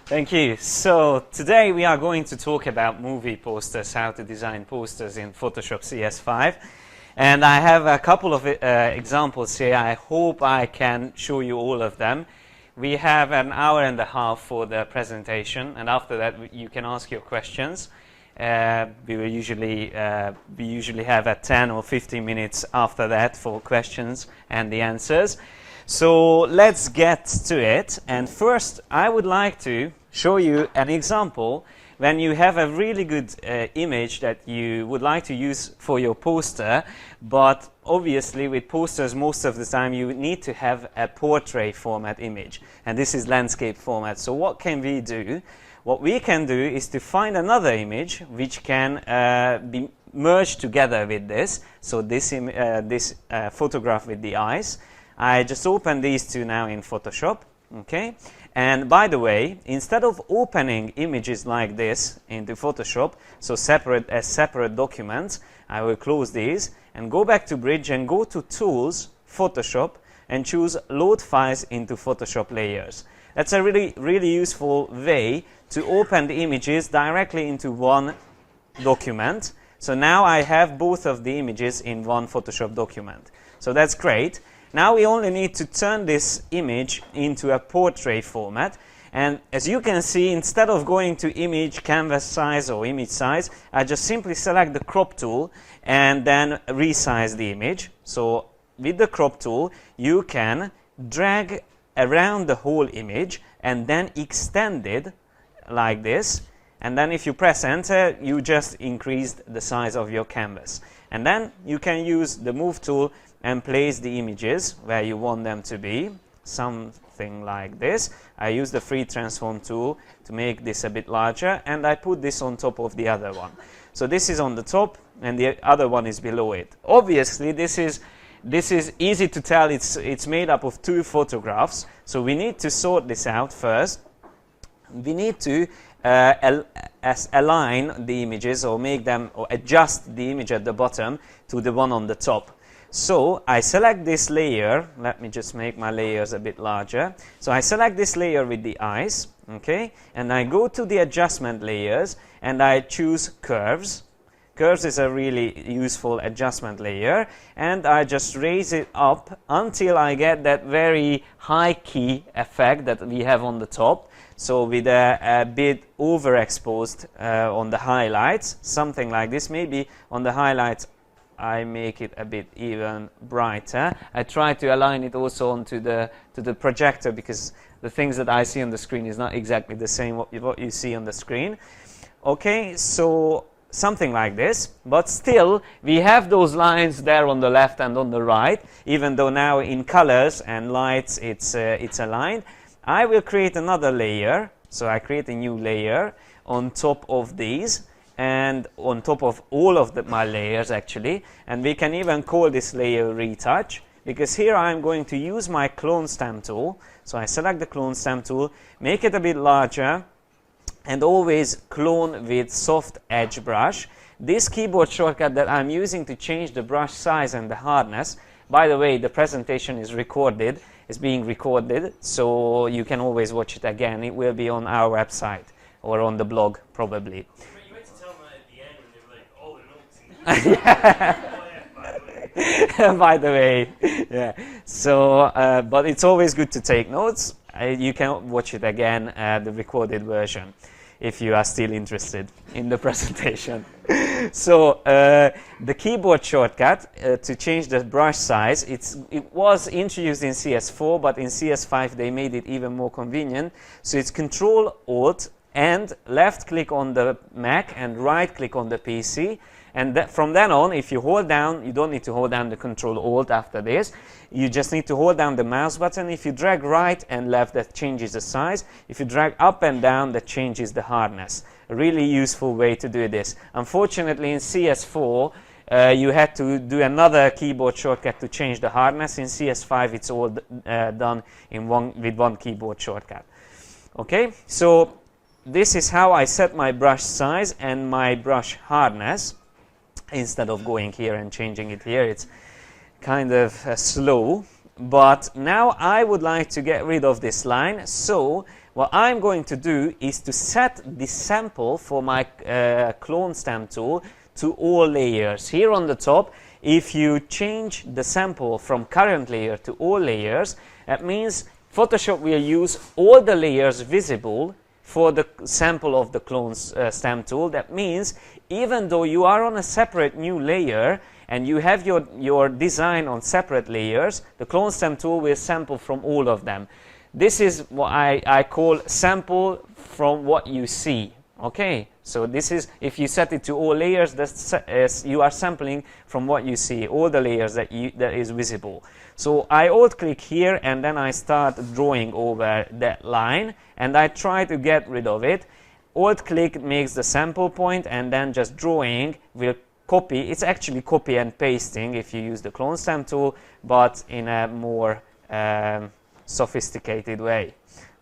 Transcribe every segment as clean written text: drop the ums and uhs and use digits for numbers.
Thank you. So today we are going to talk about movie posters, how to design posters in Photoshop CS5. And I have a couple of examples here. I hope I can show you all of them. We have an hour and a half for the presentation, and after that you can ask your questions. We usually have a 10 or 15 minutes after that for questions and the answers. So let's get to it. And first I would like to show you an example when you have a really good image that you would like to use for your poster, but obviously with posters most of the time you need to have a portrait format image, and this is landscape format. So what can we do? What we can do is to find another image which can be merged together with this. So this photograph with the eyes. I just opened these two now in Photoshop, okay? And by the way, instead of opening images like this into Photoshop, so as separate documents, I will close these and go back to Bridge and go to Tools, Photoshop, and choose Load Files into Photoshop Layers. That's a really useful way to open the images directly into one document. So now I have both of the images in one Photoshop document. So that's great. Now we only need to turn this image into a portrait format, and as you can see, instead of going to image, canvas size or image size, I just simply select the crop tool and then resize the image. So with the crop tool you can drag around the whole image and then extend it like this, and then if you press enter you just increased the size of your canvas, and then you can use the move tool and place the images where you want them to be, something like this. I use the free transform tool to make this a bit larger, and I put this on top of the other one. So this is on the top and the other one is below it. Obviously this is easy to tell, it's made up of two photographs, so we need to sort this out first. We need to align the images, or make them, or adjust the image at the bottom to the one on the top. So I select this layer. Let me just make my layers a bit larger. So I select this layer with the eyes, okay, and I go to the adjustment layers and I choose curves. Curves is a really useful adjustment layer, and I just raise it up until I get that very high key effect that we have on the top. So with a bit overexposed on the highlights, something like this. Maybe on the highlights I make it a bit even brighter. I try to align it also onto the projector, because the things that I see on the screen is not exactly the same what you see on the screen. Okay, so something like this, but still we have those lines there on the left and on the right, even though now in colors and lights it's aligned. I will create another layer, so I create a new layer on top of these, and on top of all of my layers actually, and we can even call this layer retouch, because here I'm going to use my clone stamp tool. So I select the clone stamp tool, make it a bit larger, and always clone with soft edge brush. This keyboard shortcut that I'm using to change the brush size and the hardness, by the way, the presentation is being recorded, so you can always watch it again. It will be on our website or on the blog probably. By the way, yeah. So, but it's always good to take notes. You can watch it again, the recorded version, if you are still interested in the presentation. So, the keyboard shortcut to change the brush size, it was introduced in CS4, but in CS5 they made it even more convenient. So it's Control Alt and left click on the Mac and right click on the PC. And from then on, if you hold down, you don't need to hold down the Control Alt after this. You just need to hold down the mouse button. If you drag right and left, that changes the size. If you drag up and down, that changes the hardness. A really useful way to do this. Unfortunately, in CS4, you had to do another keyboard shortcut to change the hardness. In CS5, it's all done with one keyboard shortcut. Okay, so this is how I set my brush size and my brush hardness. Instead of going here and changing it here, it's kind of slow. But now I would like to get rid of this line, so what I'm going to do is to set the sample for my clone stamp tool to all layers. Here on the top, if you change the sample from current layer to all layers, that means Photoshop will use all the layers visible for the sample of the clone stamp tool. That means even though you are on a separate new layer and you have your design on separate layers, the clone stamp tool will sample from all of them. This is what I call sample from what you see. Okay, so this is, if you set it to all layers, you are sampling from what you see, all the layers that is visible. So I alt click here and then I start drawing over that line and I try to get rid of it. Alt click makes the sample point and then just drawing will copy. It's actually copy and pasting if you use the clone stamp tool, but in a more sophisticated way.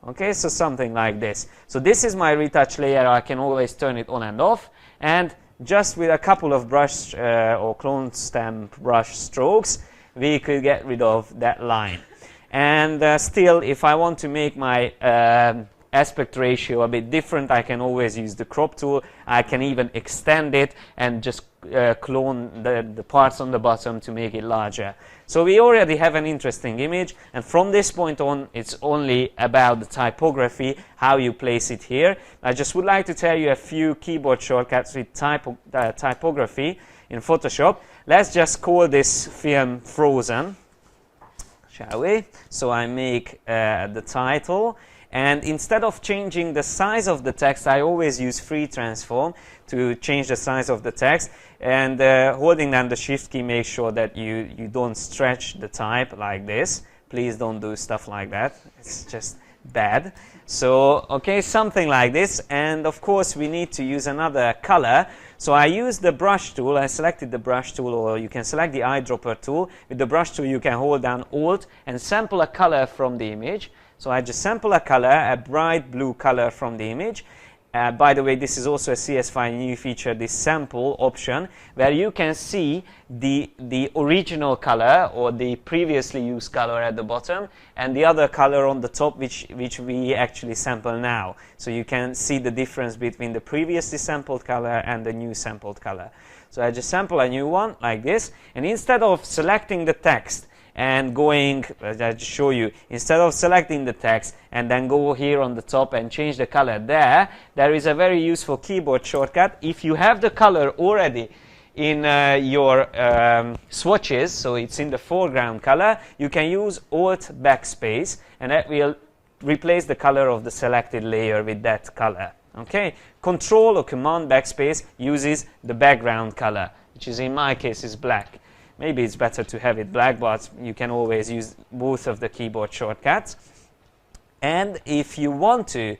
Okay, so something like this. So this is my retouch layer. I can always turn it on and off, and just with a couple of brush or clone stamp brush strokes, we could get rid of that line. And still, if I want to make my aspect ratio a bit different, I can always use the crop tool. I can even extend it and just clone the parts on the bottom to make it larger. So we already have an interesting image, and from this point on it's only about the typography, how you place it here. I just would like to tell you a few keyboard shortcuts with typography in Photoshop. Let's just call this film Frozen, shall we? So I make the title, and instead of changing the size of the text, I always use free transform to change the size of the text, and holding down the shift key, make sure that you don't stretch the type like this. Please don't do stuff like that, it's just bad. So okay, something like this, and of course we need to use another color. So I use the brush tool. I selected the brush tool, or you can select the eyedropper tool. With the brush tool you can hold down Alt and sample a color from the image. So I just sample a color, a bright blue color from the image. By the way, this is also a CS5 new feature, this sample option, where you can see the original color or the previously used color at the bottom, and the other color on the top, which we actually sample now. So you can see the difference between the previously sampled color and the new sampled color. So I just sample a new one like this, and instead of selecting the text and going, I'll just show you, instead of selecting the text and then go here on the top and change the color there is a very useful keyboard shortcut. If you have the color already in your swatches, so it's in the foreground color, you can use Alt Backspace and that will replace the color of the selected layer with that color. Okay, Control or Command Backspace uses the background color, which is in my case is black. Maybe it's better to have it black, but you can always use both of the keyboard shortcuts. And if you want to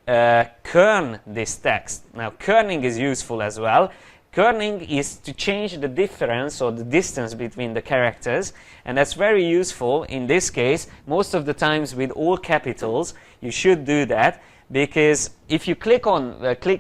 kern this text, now kerning is useful as well. Kerning is to change the difference or the distance between the characters, and that's very useful in this case. Most of the times with all capitals you should do that, because if you click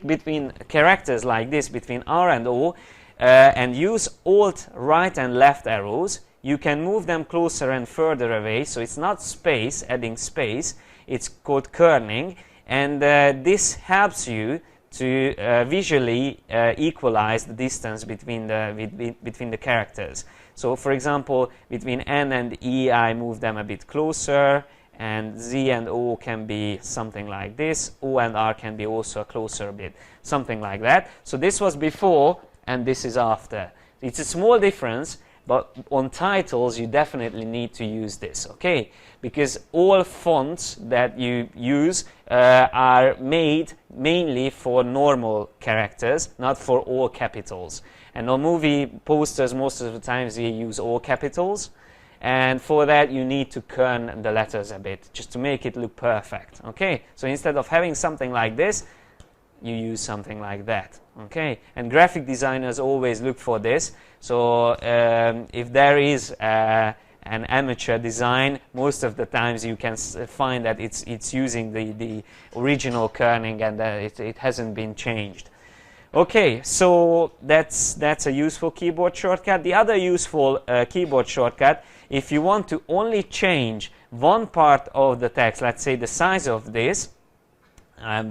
between characters like this, between R and O, and use Alt right and left arrows, you can move them closer and further away. So it's not space, adding space, it's called kerning, and this helps you to visually equalize the distance between the characters. So for example, between N and E I move them a bit closer, and Z and O can be something like this, O and R can be also closer a bit, something like that. So this was before and this is after. It's a small difference, but on titles you definitely need to use this, okay? Because all fonts that you use are made mainly for normal characters, not for all capitals. And on movie posters, most of the times we use all capitals, and for that you need to kern the letters a bit, just to make it look perfect, okay? So instead of having something like this, you use something like that, okay? And graphic designers always look for this. So if there is an amateur design, most of the times you can find that it's using the original kerning, and it hasn't been changed. Okay, so that's a useful keyboard shortcut. The other useful keyboard shortcut, if you want to only change one part of the text, let's say the size of this,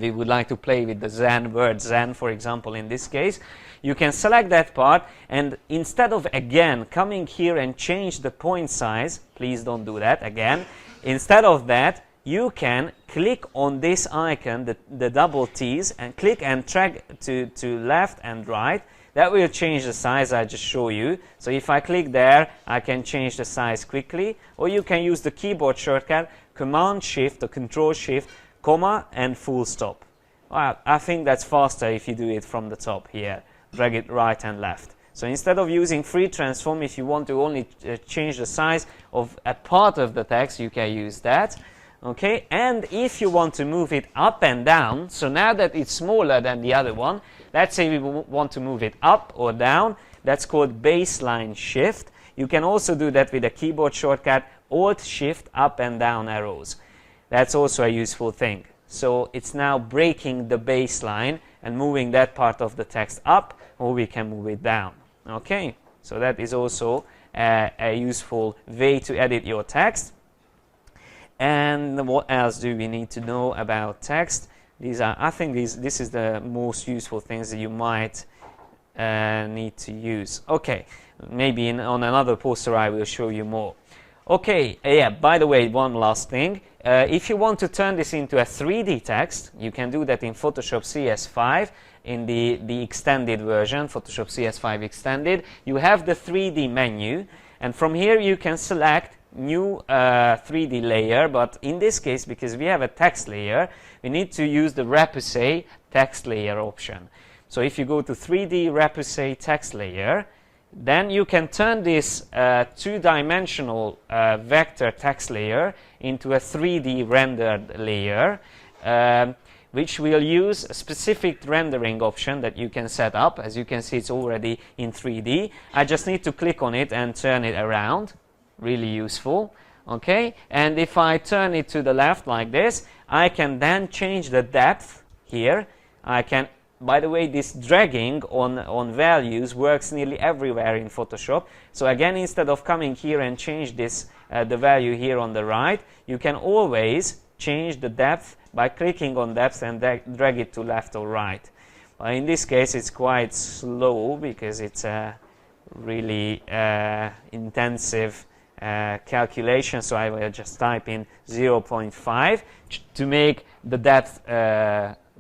we would like to play with the Zen word, Zen for example in this case, you can select that part, and instead of again coming here and change the point size, please don't do that again, instead of that you can click on this icon, the double T's, and click and drag to left and right. That will change the size I just show you. So if I click there, I can change the size quickly, or you can use the keyboard shortcut Command Shift or Control Shift, comma and full stop. Well, I think that's faster if you do it from the top here. Drag it right and left. So instead of using free transform, if you want to only change the size of a part of the text, you can use that. Okay, and if you want to move it up and down, so now that it's smaller than the other one, let's say we want to move it up or down, that's called baseline shift. You can also do that with a keyboard shortcut, Alt Shift up and down arrows. That's also a useful thing. So it's now breaking the baseline and moving that part of the text up, or we can move it down. Okay, so that is also a useful way to edit your text. And what else do we need to know about text? These are, I think this is the most useful things that you might need to use. Okay, maybe on another poster I will show you more. Okay, yeah, by the way, one last thing. If you want to turn this into a 3D text, you can do that in Photoshop CS5 in the extended version, Photoshop CS5 extended. You have the 3D menu, and from here you can select new 3D layer, but in this case, because we have a text layer, we need to use the Repoussé text layer option. So if you go to 3D Repoussé text layer, then you can turn this two-dimensional vector text layer into a 3D rendered layer, which will use a specific rendering option that you can set up. As you can see, it's already in 3D. I just need to click on it and turn it around. Really useful. Okay, and if I turn it to the left like this, I can then change the depth here. I can, by the way, this dragging on values works nearly everywhere in Photoshop. So again, instead of coming here and change this the value here on the right, you can always change the depth by clicking on depth and drag it to left or right. In this case, it's quite slow because it's a really intensive calculation, so I will just type in 0.5 to make the depth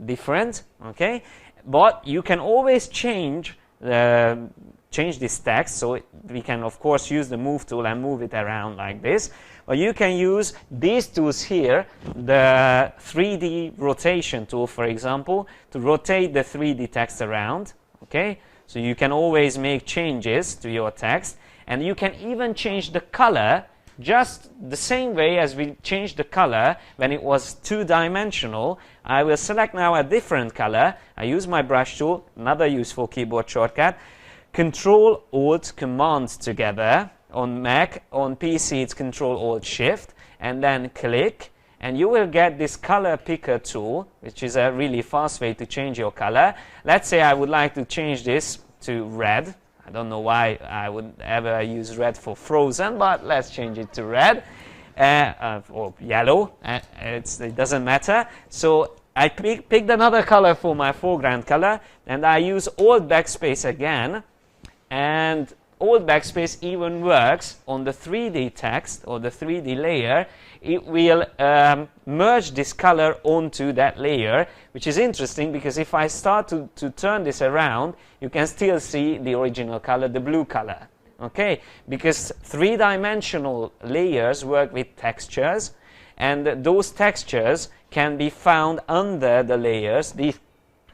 different. Okay, but you can always change this text, so we can of course use the move tool and move it around like this, or you can use these tools here, the 3D rotation tool for example, to rotate the 3D text around. Okay, so you can always make changes to your text, and you can even change the color just the same way as we changed the color when it was two-dimensional. I will select now a different color. I use my brush tool, another useful keyboard shortcut. Control Alt Command together. On Mac, on PC it's Control Alt Shift, and then click, and you will get this color picker tool, which is a really fast way to change your color. Let's say I would like to change this to red. I don't know why I would ever use red for Frozen, but let's change it to red or yellow. It doesn't matter. So I picked another color for my foreground color, and I use Alt Backspace again, and Alt Backspace even works on the 3D text or the 3D layer. It will merge this color onto that layer, which is interesting because if I start to turn this around, you can still see the original color, the blue color. Okay, because three-dimensional layers work with textures, and those textures can be found under the layers.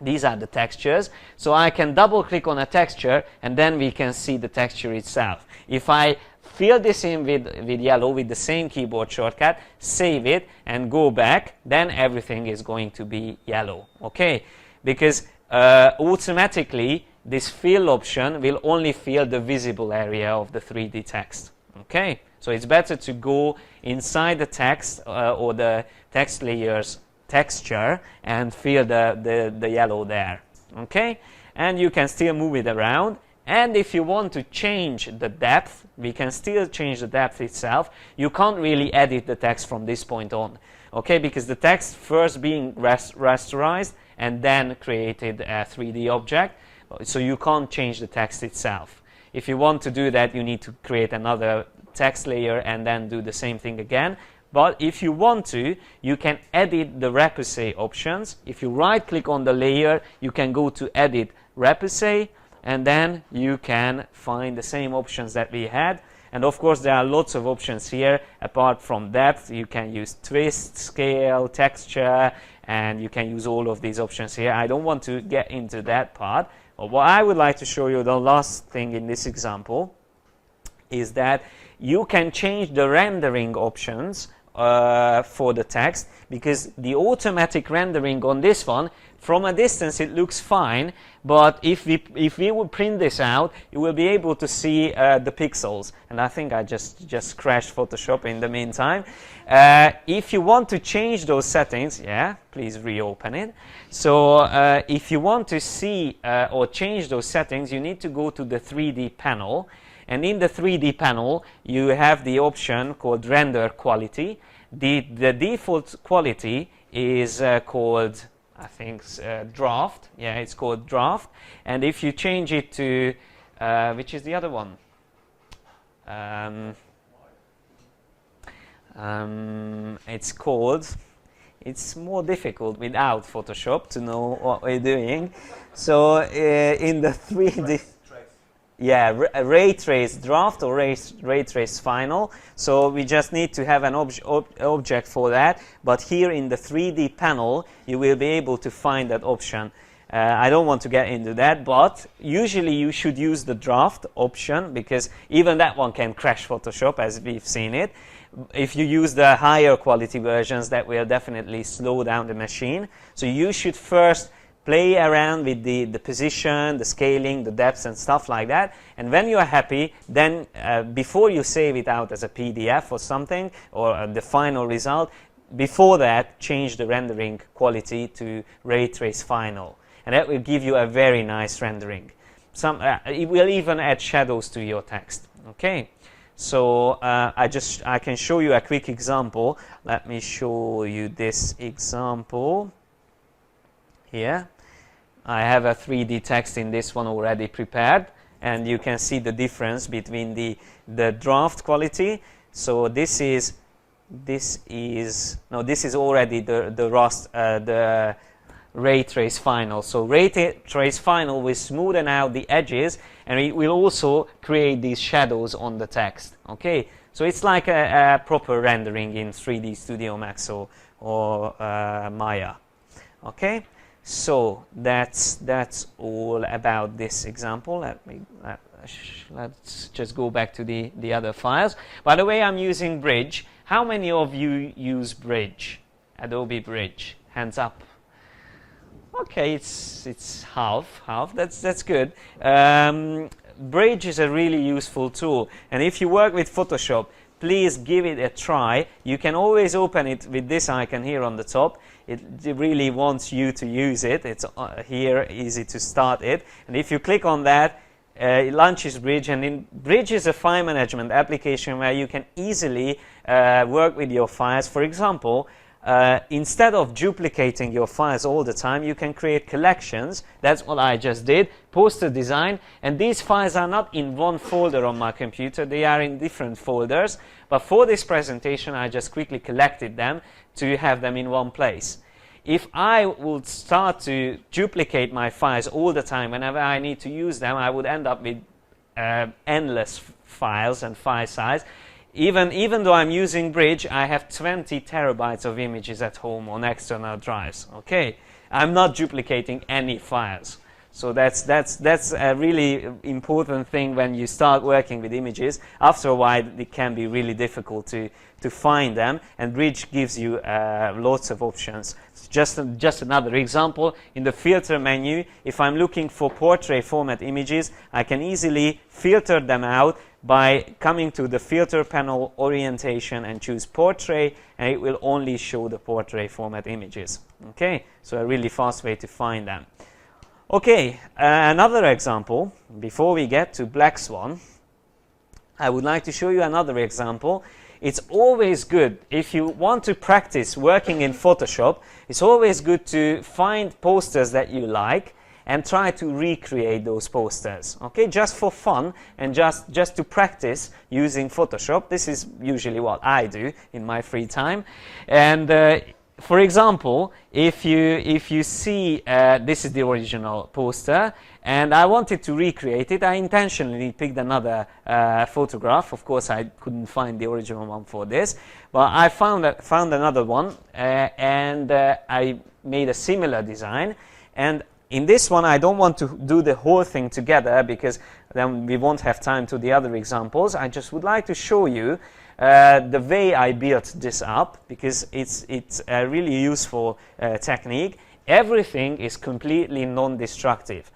These are the textures, so I can double click on a texture and then we can see the texture itself. If I fill this in with yellow with the same keyboard shortcut, save it and go back, then everything is going to be yellow. Okay, because automatically this fill option will only fill the visible area of the 3D text. Okay, so it's better to go inside the text or the text layers texture and fill the yellow there. Okay, and you can still move it around, and if you want to change the depth, we can still change the depth itself. You can't really edit the text from this point on. okay, because the text first being rasterized and then created a 3D object, so you can't change the text itself. If you want to do that, you need to create another text layer and then do the same thing again. But if you want to, you can edit the repoussé options. If you right click on the layer, you can go to edit repoussé, and then you can find the same options that we had. And of course there are lots of options here. Apart from depth, you can use twist, scale, texture, and you can use all of these options here. I don't want to get into that part. But what I would like to show you, the last thing in this example, is that you can change the rendering options for the text, because the automatic rendering on this one, from a distance it looks fine, but if we would print this out, you will be able to see the pixels. And I think I just crashed Photoshop in the meantime. If you want to change those settings, yeah, please reopen it. So if you want to see or change those settings, you need to go to the 3D panel. And in the 3D panel, you have the option called render quality. The default quality is called, I think, draft. Yeah, it's called draft. And if you change it to, which is the other one? It's called, it's more difficult without Photoshop to know what we're doing. So in the 3D, yeah, ray trace draft or ray trace final. So we just need to have an object for that. But here in the 3D panel, you will be able to find that option. I don't want to get into that, but usually you should use the draft option, because even that one can crash Photoshop, as we've seen it. If you use the higher quality versions, that will definitely slow down the machine. So you should first play around with the position, the scaling, the depths and stuff like that. And when you are happy, then before you save it out as a PDF or something, or the final result, before that, change the rendering quality to ray trace final. And that will give you a very nice rendering. It will even add shadows to your text. Okay, so I can show you a quick example. Let me show you this example here. I have a 3D text in this one already prepared, and you can see the difference between the draft quality. So this is already the ray trace final. So ray trace final will smoothen out the edges, and it will also create these shadows on the text. Okay, so it's like a proper rendering in 3D Studio Max or Maya. Okay. So that's all about this example. Let's just go back to the other files. By the way, I'm using Bridge. How many of you use Bridge? Adobe Bridge? Hands up. Okay, it's half. That's good. Bridge is a really useful tool, and if you work with Photoshop, please give it a try. You can always open it with this icon here on the top. It really wants you to use it. It's here, easy to start it. And if you click on that, it launches Bridge. And Bridge is a file management application where you can easily work with your files. For example, instead of duplicating your files all the time, you can create collections. That's what I just did. Poster design. And these files are not in one folder on my computer. They are in different folders. But for this presentation, I just quickly collected them to have them in one place. If I would start to duplicate my files all the time whenever I need to use them, I would end up with endless files and file size. Even though I'm using Bridge, I have 20 terabytes of images at home on external drives. Okay, I'm not duplicating any files. So that's a really important thing when you start working with images. After a while, it can be really difficult to find them, and Bridge gives you lots of options. Just another example, in the filter menu, if I'm looking for portrait format images, I can easily filter them out by coming to the filter panel, orientation, and choose portrait, and it will only show the portrait format images. Okay, so a really fast way to find them. Okay, another example, before we get to Black Swan, I would like to show you another example. it's always good, if you want to practice working in Photoshop, it's always good to find posters that you like and try to recreate those posters, okay, just for fun and just to practice using Photoshop. This is usually what I do in my free time. And for example, if you see this is the original poster and I wanted to recreate it, I intentionally picked another photograph. Of course, I couldn't find the original one for this, but I found another one and I made a similar design. And in this one, I don't want to do the whole thing together because then we won't have time to the other examples. I just would like to show you the way I built this up, because it's a really useful technique. Everything is completely non-destructive,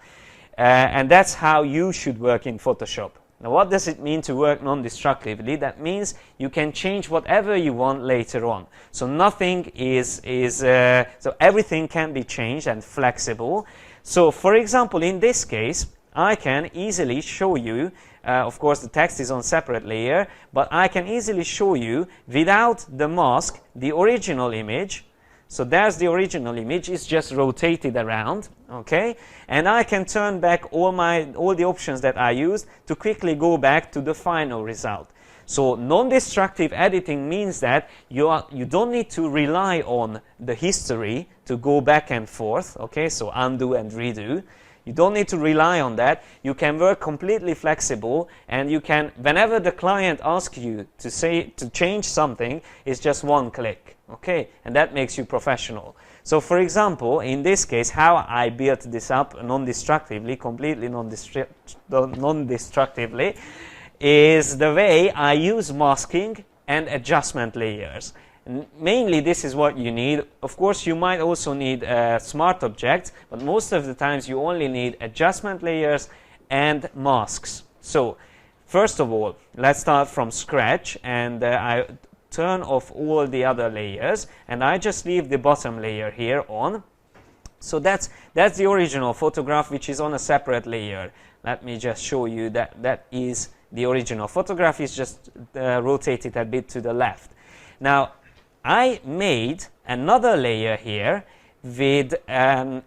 and that's how you should work in Photoshop. Now, what does it mean to work non-destructively? That means you can change whatever you want later on. So nothing so everything can be changed and flexible. So, for example, in this case, I can easily show you, of course the text is on separate layer, but I can easily show you without the mask the original image. So there's the original image, it's just rotated around, okay? And I can turn back all the options that I used to quickly go back to the final result. So non-destructive editing means that you don't need to rely on the history to go back and forth, okay? So undo and redo. You don't need to rely on that. You can work completely flexible, and you can, whenever the client asks you to change something, it's just one click, okay? And that makes you professional. So, for example, in this case, how I built this up non-destructively, completely non-destructively, is the way I use masking and adjustment layers. Mainly this is what you need. Of course, you might also need smart objects, but most of the times you only need adjustment layers and masks. So first of all, let's start from scratch, and I turn off all the other layers and I just leave the bottom layer here on. So that's the original photograph, which is on a separate layer. Let me just show you that is the original photograph. Is just rotated a bit to the left. Now I made another layer here with a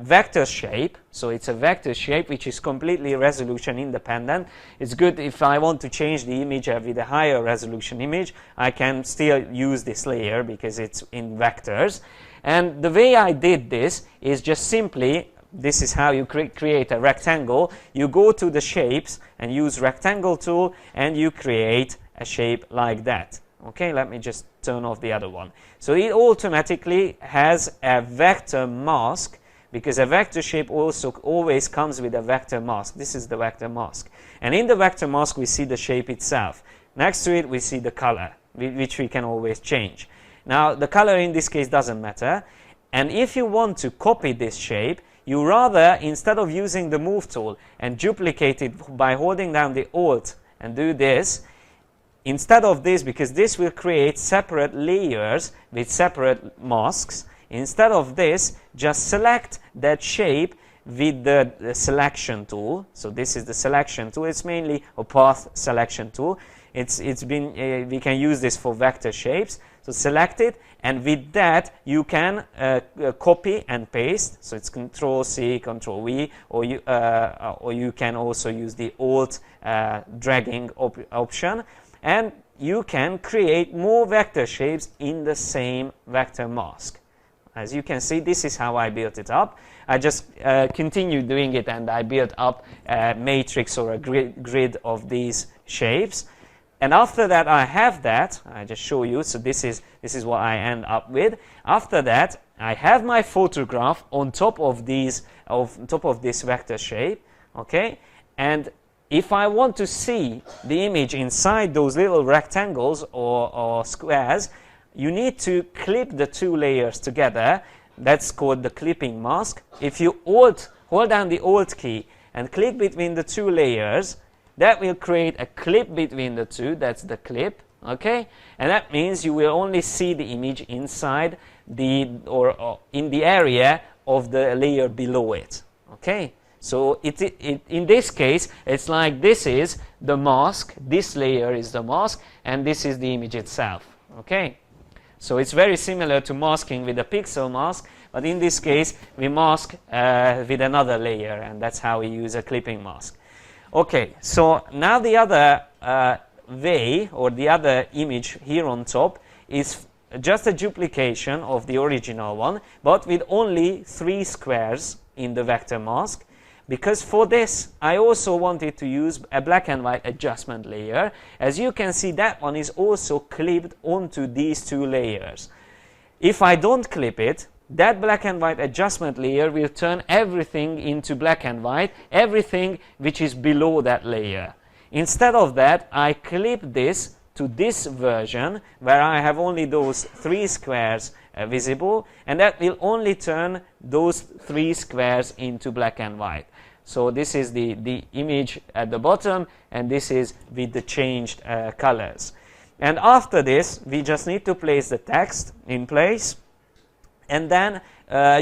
vector shape. So it's a vector shape which is completely resolution independent. It's good if I want to change the image with a higher resolution image, I can still use this layer because it's in vectors. And the way I did this is just simply, this is how you create a rectangle. You go to the shapes and use rectangle tool and you create a shape like that. Okay, let me just turn off the other one. So it automatically has a vector mask, because a vector shape also always comes with a vector mask. This is the vector mask. And in the vector mask we see the shape itself. Next to it we see the color, which we can always change. Now the color in this case doesn't matter. And if you want to copy this shape, you rather, instead of using the move tool and duplicate it by holding down the Alt and do this, instead of this, because this will create separate layers with separate masks, instead of this, just select that shape with the selection tool. So this is the selection tool. It's mainly a path selection tool. We can use this for vector shapes. So select it, and with that you can copy and paste. So it's Control C, Control V, or you can also use the Alt dragging option. And you can create more vector shapes in the same vector mask. As you can see, this is how I built it up. I just continued doing it, and I built up a matrix or a grid of these shapes. And after that, I have that. I just show you. So this is what I end up with. After that, I have my photograph on top of this vector shape. Okay, and if I want to see the image inside those little rectangles or squares, you need to clip the two layers together. That's called the clipping mask. If you hold down the Alt key and click between the two layers, that will create a clip between the two. That's the clip, okay? And that means you will only see the image inside or in the area of the layer below it, okay? So in this case, it's like this is the mask, this layer is the mask, and this is the image itself. Okay, so it's very similar to masking with a pixel mask, but in this case we mask with another layer, and that's how we use a clipping mask. Okay, so now the other way, or the other image here on top, is just a duplication of the original one, but with only 3 squares in the vector mask, because for this I also wanted to use a black and white adjustment layer. As you can see, that one is also clipped onto these 2 layers. If I don't clip it, that black and white adjustment layer will turn everything into black and white, everything which is below that layer. Instead of that, I clip this to this version where I have only those 3 squares visible, and that will only turn those 3 squares into black and white. So this is the image at the bottom, and this is with the changed colors. And after this, we just need to place the text in place, and then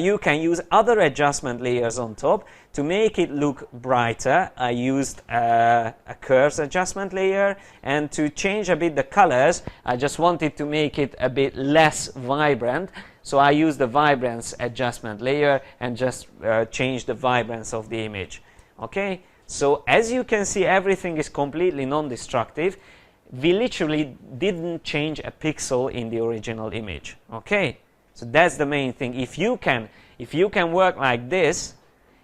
you can use other adjustment layers on top to make it look brighter. I used a curves adjustment layer, and to change a bit the colors, I just wanted to make it a bit less vibrant. So I used the vibrance adjustment layer and just change the vibrance of the image. Okay, so as you can see, everything is completely non-destructive. We literally didn't change a pixel in the original image. Okay, so that's the main thing. If you can work like this,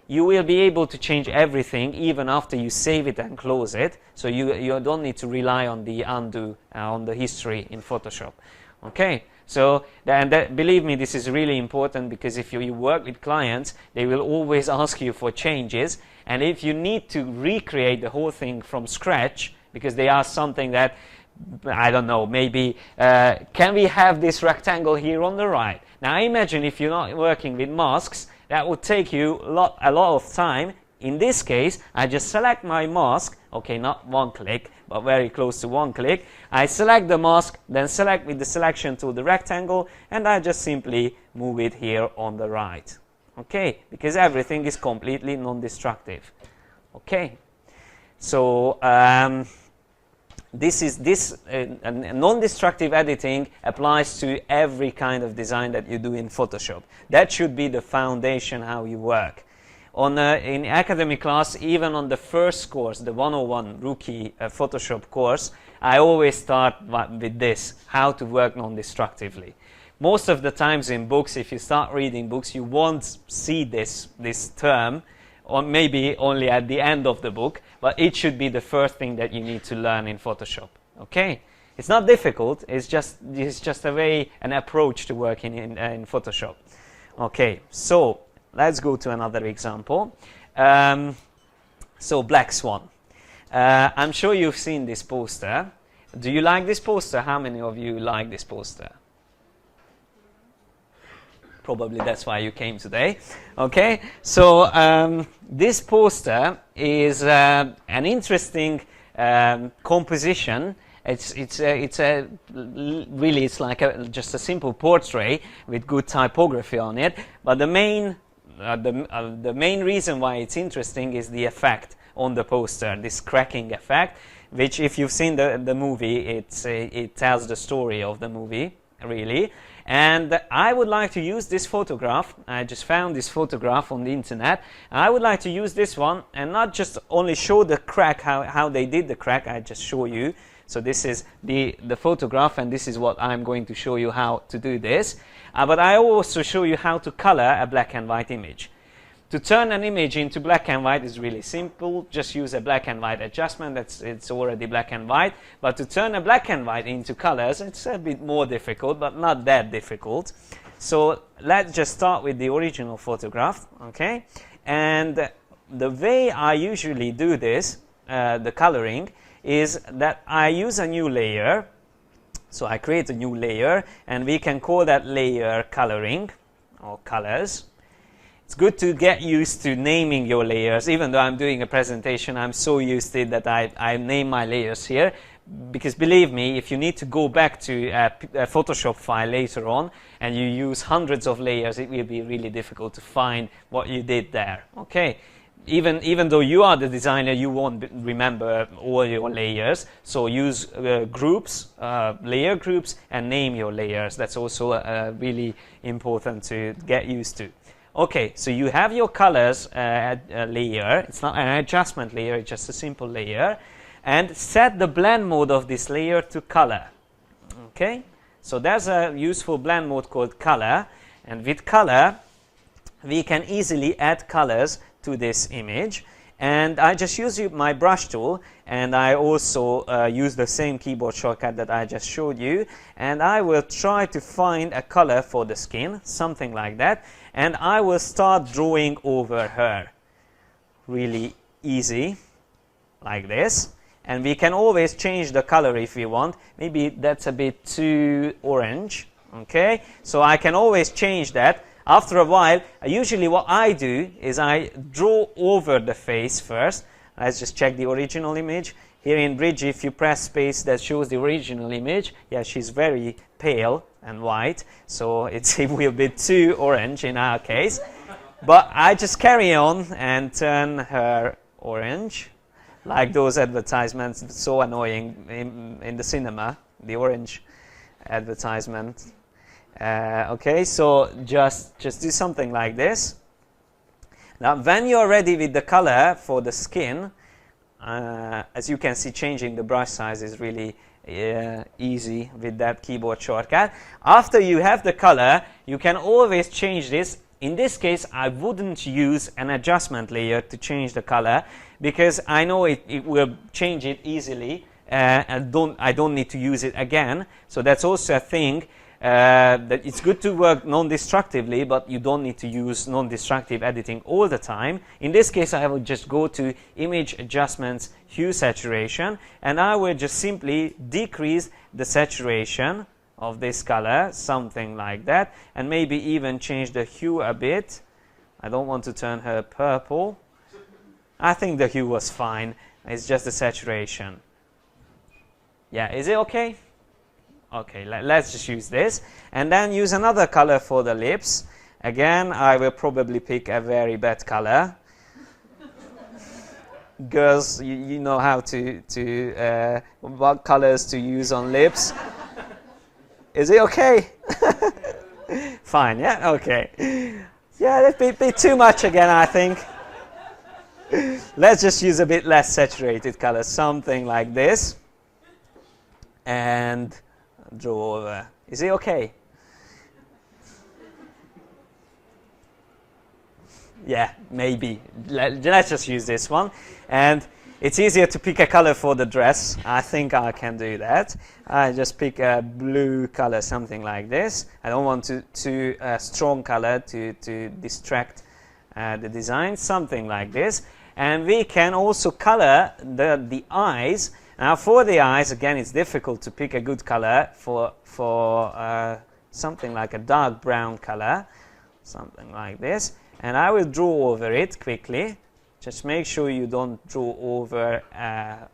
you will be able to change everything even after you save it and close it. So you don't need to rely on the undo, on the history in Photoshop. Okay, so believe me, this is really important, because if you work with clients, they will always ask you for changes, and if you need to recreate the whole thing from scratch, because they ask something that, I don't know, maybe can we have this rectangle here on the right? Now imagine if you're not working with masks, that would take you a lot of time. In this case, I just select my mask, okay, not one click, but very close to one click. I select the mask, then select with the selection tool the rectangle, and I just simply move it here on the right. Okay, because everything is completely non-destructive. Okay, so non-destructive editing applies to every kind of design that you do in Photoshop. That should be the foundation how you work. In academic class, even on the first course, the 101 rookie Photoshop course, I always start with this, how to work non-destructively. Most of the times in books, if you start reading books, you won't see this term, or maybe only at the end of the book, but it should be the first thing that you need to learn in Photoshop. Okay, it's not difficult, it's just an approach to working in Photoshop. Okay, so let's go to another example. So Black Swan. I'm sure you've seen this poster. Do you like this poster? How many of you like this poster? Probably that's why you came today. Okay, so this poster is an interesting composition. It's like just a simple portrait with good typography on it. But the main reason why it's interesting is the effect on the poster, this cracking effect, which, if you've seen the movie, it tells the story of the movie, really. And I would like to use this photograph. I just found this photograph on the internet. I would like to use this one and not just only show the crack, how they did the crack. I just show you. So this is the photograph, and this is what I'm going to show you how to do this. But I also show you how to color a black and white image. To turn an image into black and white is really simple. Just use a black and white adjustment. It's already black and white. But to turn a black and white into colors, it's a bit more difficult, but not that difficult. So let's just start with the original photograph, okay? And the way I usually do this, the coloring, is that I use a new layer. So I create a new layer, and we can call that layer coloring or colors. It's good to get used to naming your layers. Even though I'm doing a presentation, I'm so used to it that I name my layers here. Because believe me, if you need to go back to a Photoshop file later on and you use hundreds of layers, it will be really difficult to find what you did there. Okay, even though you are the designer, you won't remember all your layers. So use groups, layer groups, and name your layers. That's also really important to get used to. Okay, so you have your colors layer. It's not an adjustment layer, it's just a simple layer. And set the blend mode of this layer to color. Okay, so there's a useful blend mode called color. And with color, we can easily add colors to this image. And I just use my brush tool, and I also use the same keyboard shortcut that I just showed you, and I will try to find a color for the skin, something like that, and I will start drawing over her. Really easy, like this. And we can always change the color if we want. Maybe that's a bit too orange, okay? So I can always change that. After a while, usually what I do is I draw over the face first. Let's just check the original image. Here in Bridge, if you press space, that shows the original image. Yeah, she's very pale and white, so it will be too orange in our case. But I just carry on and turn her orange, like those advertisements, so annoying in the cinema, the orange advertisement. Okay, so just do something like this. Now when you're ready with the color for the skin, as you can see, changing the brush size is really easy with that keyboard shortcut. After you have the color, you can always change this. In this case, I wouldn't use an adjustment layer to change the color, because I know it will change it easily, and I don't need to use it again. So that's also a thing. That it's good to work non-destructively, but you don't need to use non-destructive editing all the time. In this case, I will just go to Image Adjustments, Hue Saturation, and I will just simply decrease the saturation of this color, something like that, and maybe even change the hue a bit. I don't want to turn her purple. I think the hue was fine. It's just the saturation. Yeah, is it okay? Okay, let's just use this, and then use another color for the lips. Again, I will probably pick a very bad color. Girls, you know how what colors to use on lips. Is it okay? Fine, yeah, okay. Yeah, that's a bit too much again, I think. Let's just use a bit less saturated color, something like this. And draw over. Is it okay? Yeah, maybe. Let's just use this one. And it's easier to pick a color for the dress. I think I can do that. I just pick a blue color, something like this. I don't want too strong color to distract the design, something like this. And we can also color the eyes. Now for the eyes, again, it's difficult to pick a good color for something like a dark brown color, something like this. And I will draw over it quickly. Just make sure you don't draw over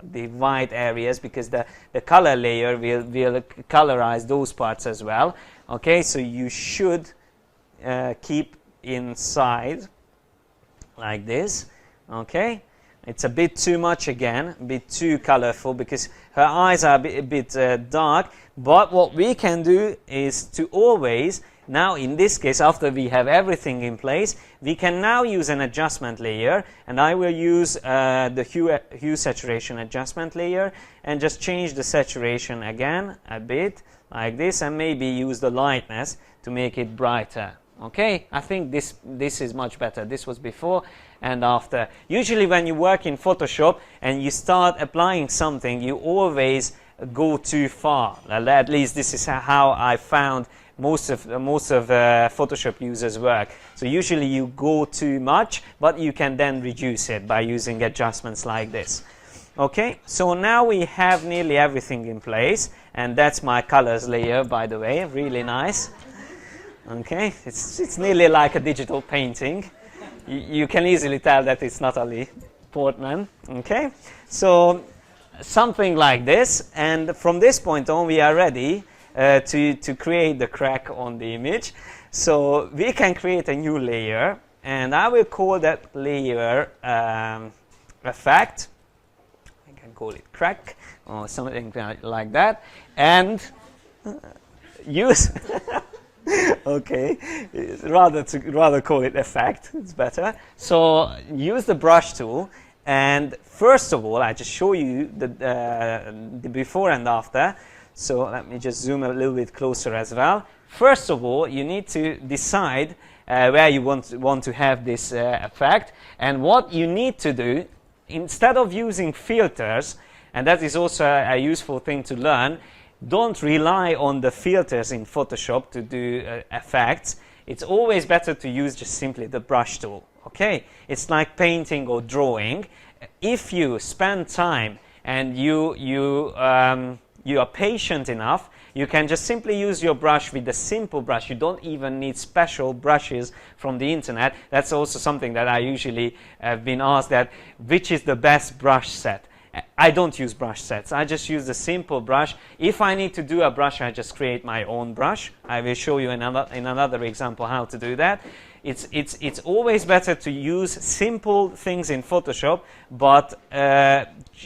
the white areas, because the color layer will colorize those parts as well. Okay, so you should keep inside like this. Okay. It's a bit too much again, a bit too colorful, because her eyes are a bit dark. But what we can do is to always, now in this case, after we have everything in place, we can now use an adjustment layer. And I will use the hue saturation adjustment layer, and just change the saturation again a bit like this, and maybe use the lightness to make it brighter. Okay, I think this is much better. This was before and after. Usually when you work in Photoshop and you start applying something, you always go too far. At least this is how I found most of Photoshop users work. So usually you go too much, but you can then reduce it by using adjustments like this. Okay, so now we have nearly everything in place, and that's my colors layer, by the way, really nice. Okay, it's nearly like a digital painting. You can easily tell that it's Natalie Portman. Okay, so something like this, and from this point on we are ready to create the crack on the image. So we can create a new layer, and I will call that layer effect. I can call it crack or something like that, and use okay, rather call it effect, it's better. So use the brush tool, and first of all I just show you the before and after. So let me just zoom a little bit closer as well. First of all, you need to decide where you want to have this effect, and what you need to do, instead of using filters, and that is also a useful thing to learn, don't rely on the filters in Photoshop to do effects. It's always better to use just simply the brush tool. Okay, it's like painting or drawing. If you spend time and you are patient enough, you can just simply use your brush with the simple brush. You don't even need special brushes from the internet. That's also something that I usually have been asked, that which is the best brush set. I don't use brush sets. I just use the simple brush. If I need to do a brush, I just create my own brush. I will show you in another example how to do that. It's always better to use simple things in Photoshop, but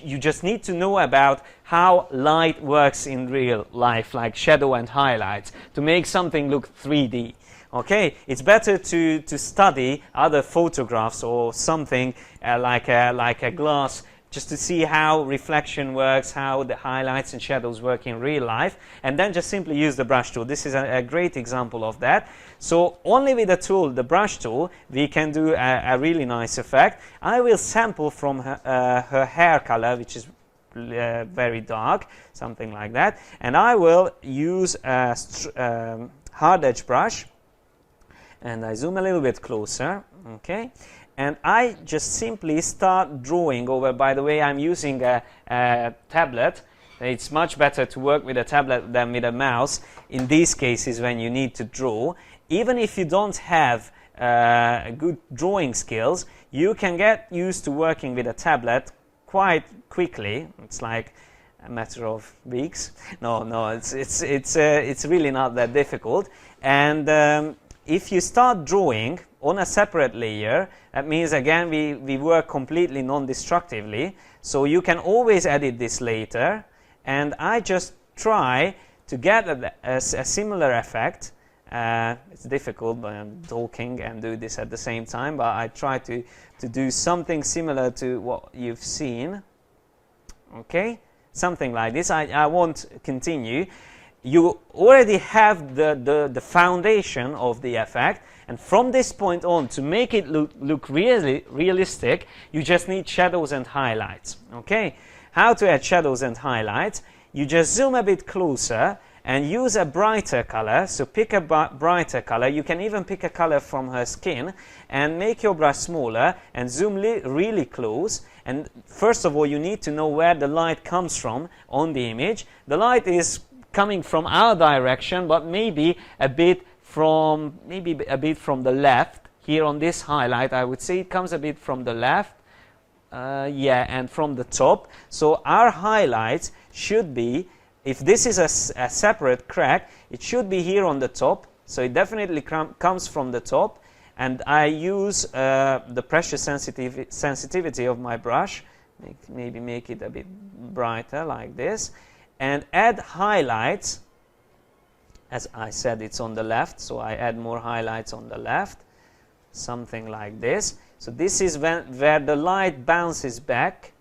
you just need to know about how light works in real life, like shadow and highlights, to make something look 3D. Okay, it's better to study other photographs or something like a glass, just to see how reflection works, how the highlights and shadows work in real life, and then just simply use the brush tool. This is a great example of that. So only with the tool, the brush tool, we can do a really nice effect. I will sample from her hair color, which is very dark, something like that, and I will use a hard edge brush, and I zoom a little bit closer. Okay, and I just simply start drawing over. By the way, I'm using a tablet. It's much better to work with a tablet than with a mouse in these cases when you need to draw. Even if you don't have good drawing skills, you can get used to working with a tablet quite quickly. It's like a matter of weeks. No, it's really not that difficult. And if you start drawing on a separate layer, that means again we work completely non-destructively, so you can always edit this later, and I just try to get a similar effect. It's difficult, but I'm talking and do this at the same time, but I try to do something similar to what you've seen. Okay, something like this. I won't continue. You already have the foundation of the effect, and from this point on, to make it look really realistic, you just need shadows and highlights. Okay, how to add shadows and highlights? You just zoom a bit closer and use a brighter color. So pick a brighter color. You can even pick a color from her skin and make your brush smaller and zoom really close. And first of all, you need to know where the light comes from on the image. The light is coming from our direction, but maybe a bit from the left. Here on this highlight, I would say it comes a bit from the left, and from the top. So our highlights should be, if this is a separate crack, it should be here on the top. So it definitely comes from the top. And I use the pressure sensitivity of my brush, maybe make it a bit brighter like this, and add highlights. As I said, it's on the left, so I add more highlights on the left, something like this. So this is where the light bounces back.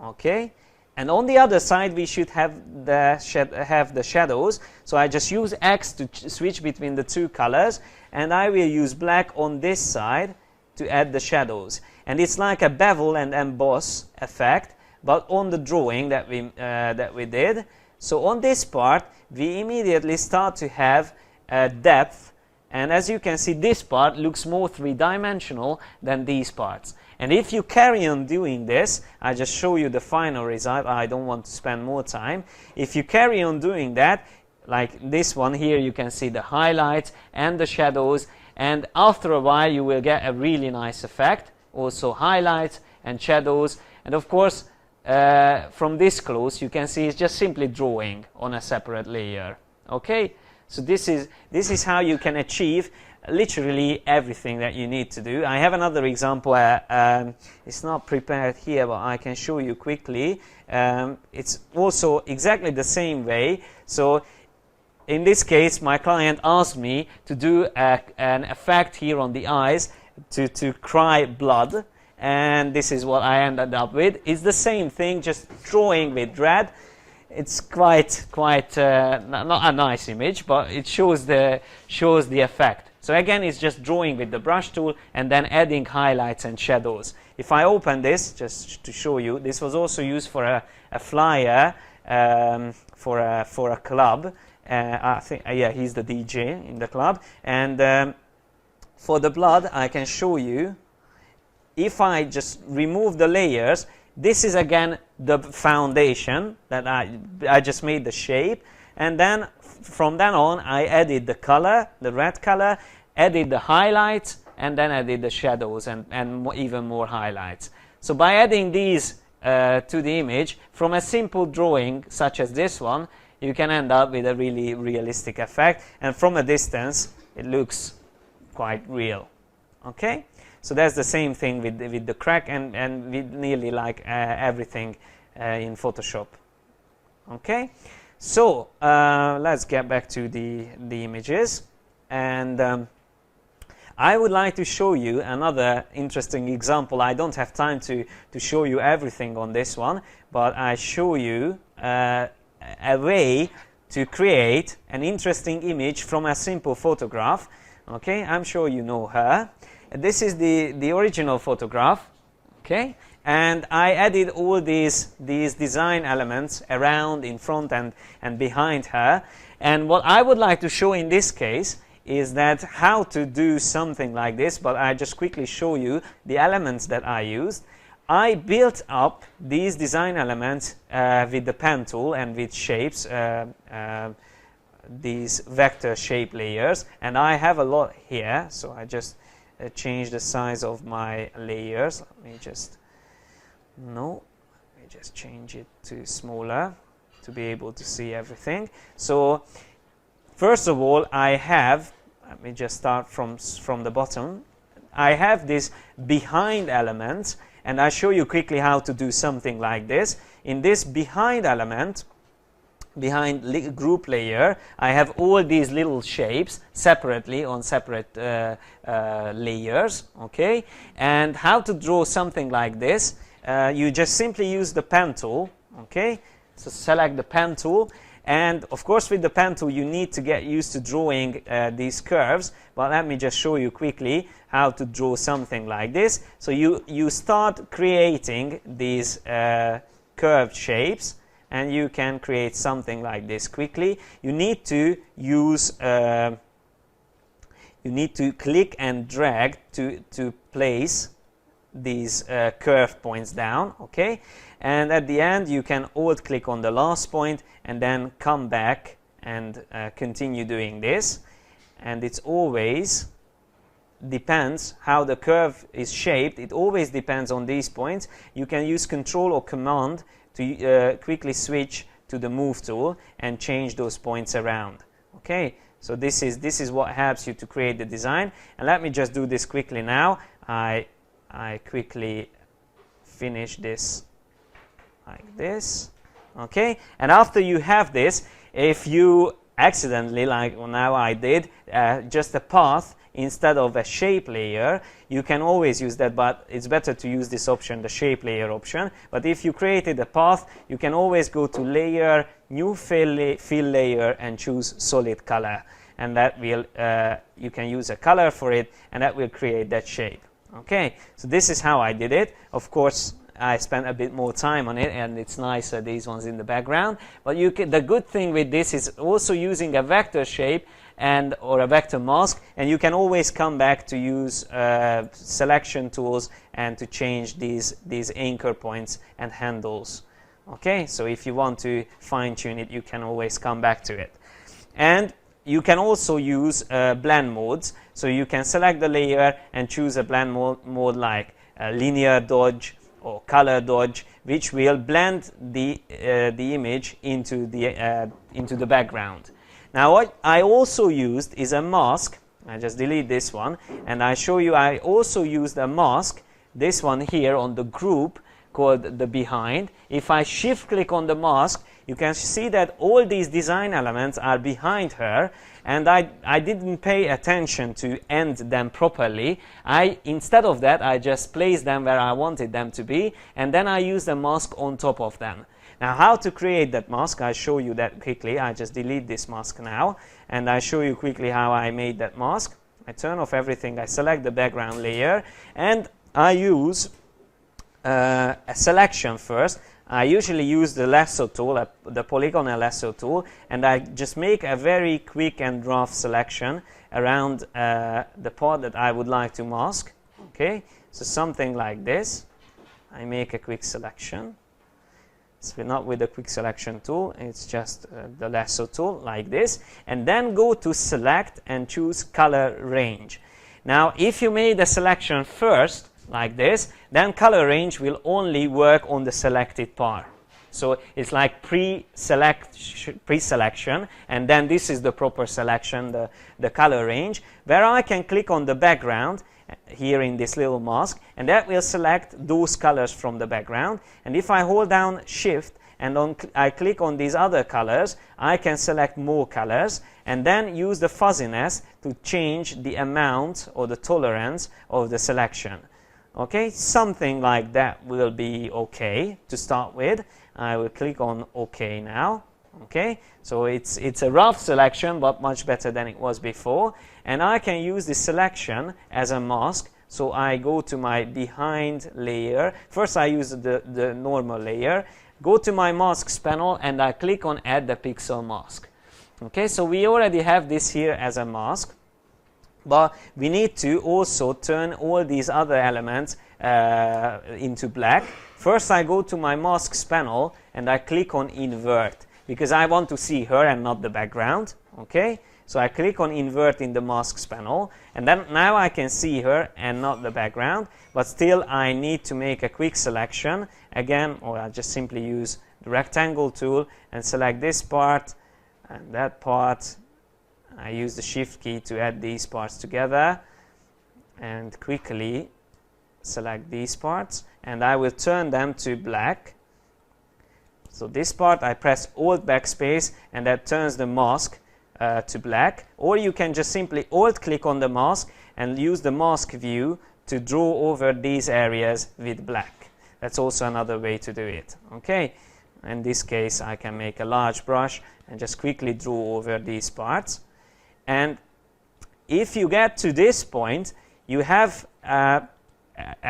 Okay, and on the other side we should have the shadows. So I just use X to switch between the two colors, and I will use black on this side to add the shadows. And it's like a bevel and emboss effect, but on the drawing that we did. So on this part, we immediately start to have depth, and as you can see, this part looks more three-dimensional than these parts. And if you carry on doing this, I just show you the final result. I don't want to spend more time. If you carry on doing that, like this one here, you can see the highlights and the shadows, and after a while you will get a really nice effect. Also highlights and shadows, and of course from this close you can see it's just simply drawing on a separate layer. Okay, so this is how you can achieve literally everything that you need to do. I have another example. It's not prepared here, but I can show you quickly. It's also exactly the same way. So in this case, my client asked me to do an effect here on the eyes to cry blood, and this is what I ended up with. It's the same thing, just drawing with red. It's quite not a nice image, but it shows the effect. So again, it's just drawing with the brush tool and then adding highlights and shadows. If I open this, just to show you, this was also used for a flyer for a club. I think, yeah, he's the DJ in the club. And for the blood, I can show you, if I just remove the layers, this is again the foundation that I just made the shape, and then from then on I added the color, the red color, added the highlights, and then added the shadows and even more highlights. So by adding these to the image, from a simple drawing such as this one, you can end up with a really realistic effect, and from a distance it looks quite real. Okay, so that's the same thing with the crack and with nearly like everything in Photoshop. Okay, so let's get back to the images, and I would like to show you another interesting example. I don't have time to show you everything on this one, but I show you a way to create an interesting image from a simple photograph. Okay, I'm sure you know her. This is the original photograph. Okay, and I added all these design elements around, in front and behind her. And what I would like to show in this case is that how to do something like this, but I just quickly show you the elements that I used. I built up these design elements with the pen tool and with shapes, these vector shape layers, and I have a lot here, so I just change the size of my layers. Let me just change it to smaller to be able to see everything. So first of all, I have, let me just start from the bottom. I have this behind element, and I show you quickly how to do something like this. In this behind element, behind group layer, I have all these little shapes separately on separate layers. Okay, and how to draw something like this? You just simply use the pen tool. Okay, so select the pen tool, and of course with the pen tool you need to get used to drawing these curves, but let me just show you quickly how to draw something like this. So you start creating these curved shapes, and you can create something like this quickly. You need to use you need to click and drag to place these curve points down. Okay, and at the end you can alt click on the last point and then come back and continue doing this. And it's always depends how the curve is shaped. It always depends on these points. You can use Control or Command to quickly switch to the Move tool and change those points around. Okay, so this is what helps you to create the design. And let me just do this quickly now. I quickly finish this like this. Okay, and after you have this, if you accidentally, like now I did, just a path instead of a shape layer, you can always use that, but it's better to use this option, the shape layer option. But if you created a path, you can always go to Layer, New Fill Layer, and choose Solid Color, and that will you can use a color for it, and that will create that shape. Okay, so this is how I did it. Of course, I spent a bit more time on it, and it's nicer, these ones in the background. But you can, the good thing with this is also using a vector shape or a vector mask, and you can always come back to use selection tools and to change these anchor points and handles. Okay, so if you want to fine-tune it, you can always come back to it. And you can also use blend modes, so you can select the layer and choose a blend mode like linear dodge or color dodge, which will blend the image into the background. Now what I also used is a mask, I just delete this one, and I show you I also used a mask, this one here on the group called the behind. If I shift click on the mask, you can see that all these design elements are behind her, and I didn't pay attention to end them properly. Instead of that, I just placed them where I wanted them to be, and then I used a mask on top of them. Now, how to create that mask, I show you that quickly. I just delete this mask now, and I show you quickly how I made that mask. I turn off everything, I select the background layer, and I use a selection first. I usually use the lasso tool, the polygonal lasso tool, and I just make a very quick and rough selection around the part that I would like to mask. Okay, so something like this. I make a quick selection. It's not with the quick selection tool, it's just the lasso tool like this, and then go to select and choose color range. Now, if you made a selection first, like this, then color range will only work on the selected part. So it's like pre-selection, and then this is the proper selection, the color range, where I can click on the background here in this little mask, and that will select those colors from the background. And if I hold down Shift and I click on these other colors, I can select more colors and then use the fuzziness to change the amount or the tolerance of the selection. Okay, something like that will be okay to start with. I will click on OK now. Okay, so it's a rough selection, but much better than it was before. And I can use this selection as a mask. So I go to my behind layer. First I use the normal layer. Go to my masks panel and I click on add the pixel mask. Okay, so we already have this here as a mask. But we need to also turn all these other elements into black. First I go to my masks panel and I click on invert, because I want to see her and not the background. Okay, so I click on invert in the masks panel, and then now I can see her and not the background, but still I need to make a quick selection again, or I just simply use the rectangle tool and select this part and that part. I use the Shift key to add these parts together and quickly select these parts, and I will turn them to black. So this part I press Alt backspace and that turns the mask to black, or you can just simply Alt click on the mask and use the mask view to draw over these areas with black. That's also another way to do it. Okay, in this case I can make a large brush and just quickly draw over these parts. And if you get to this point, you have a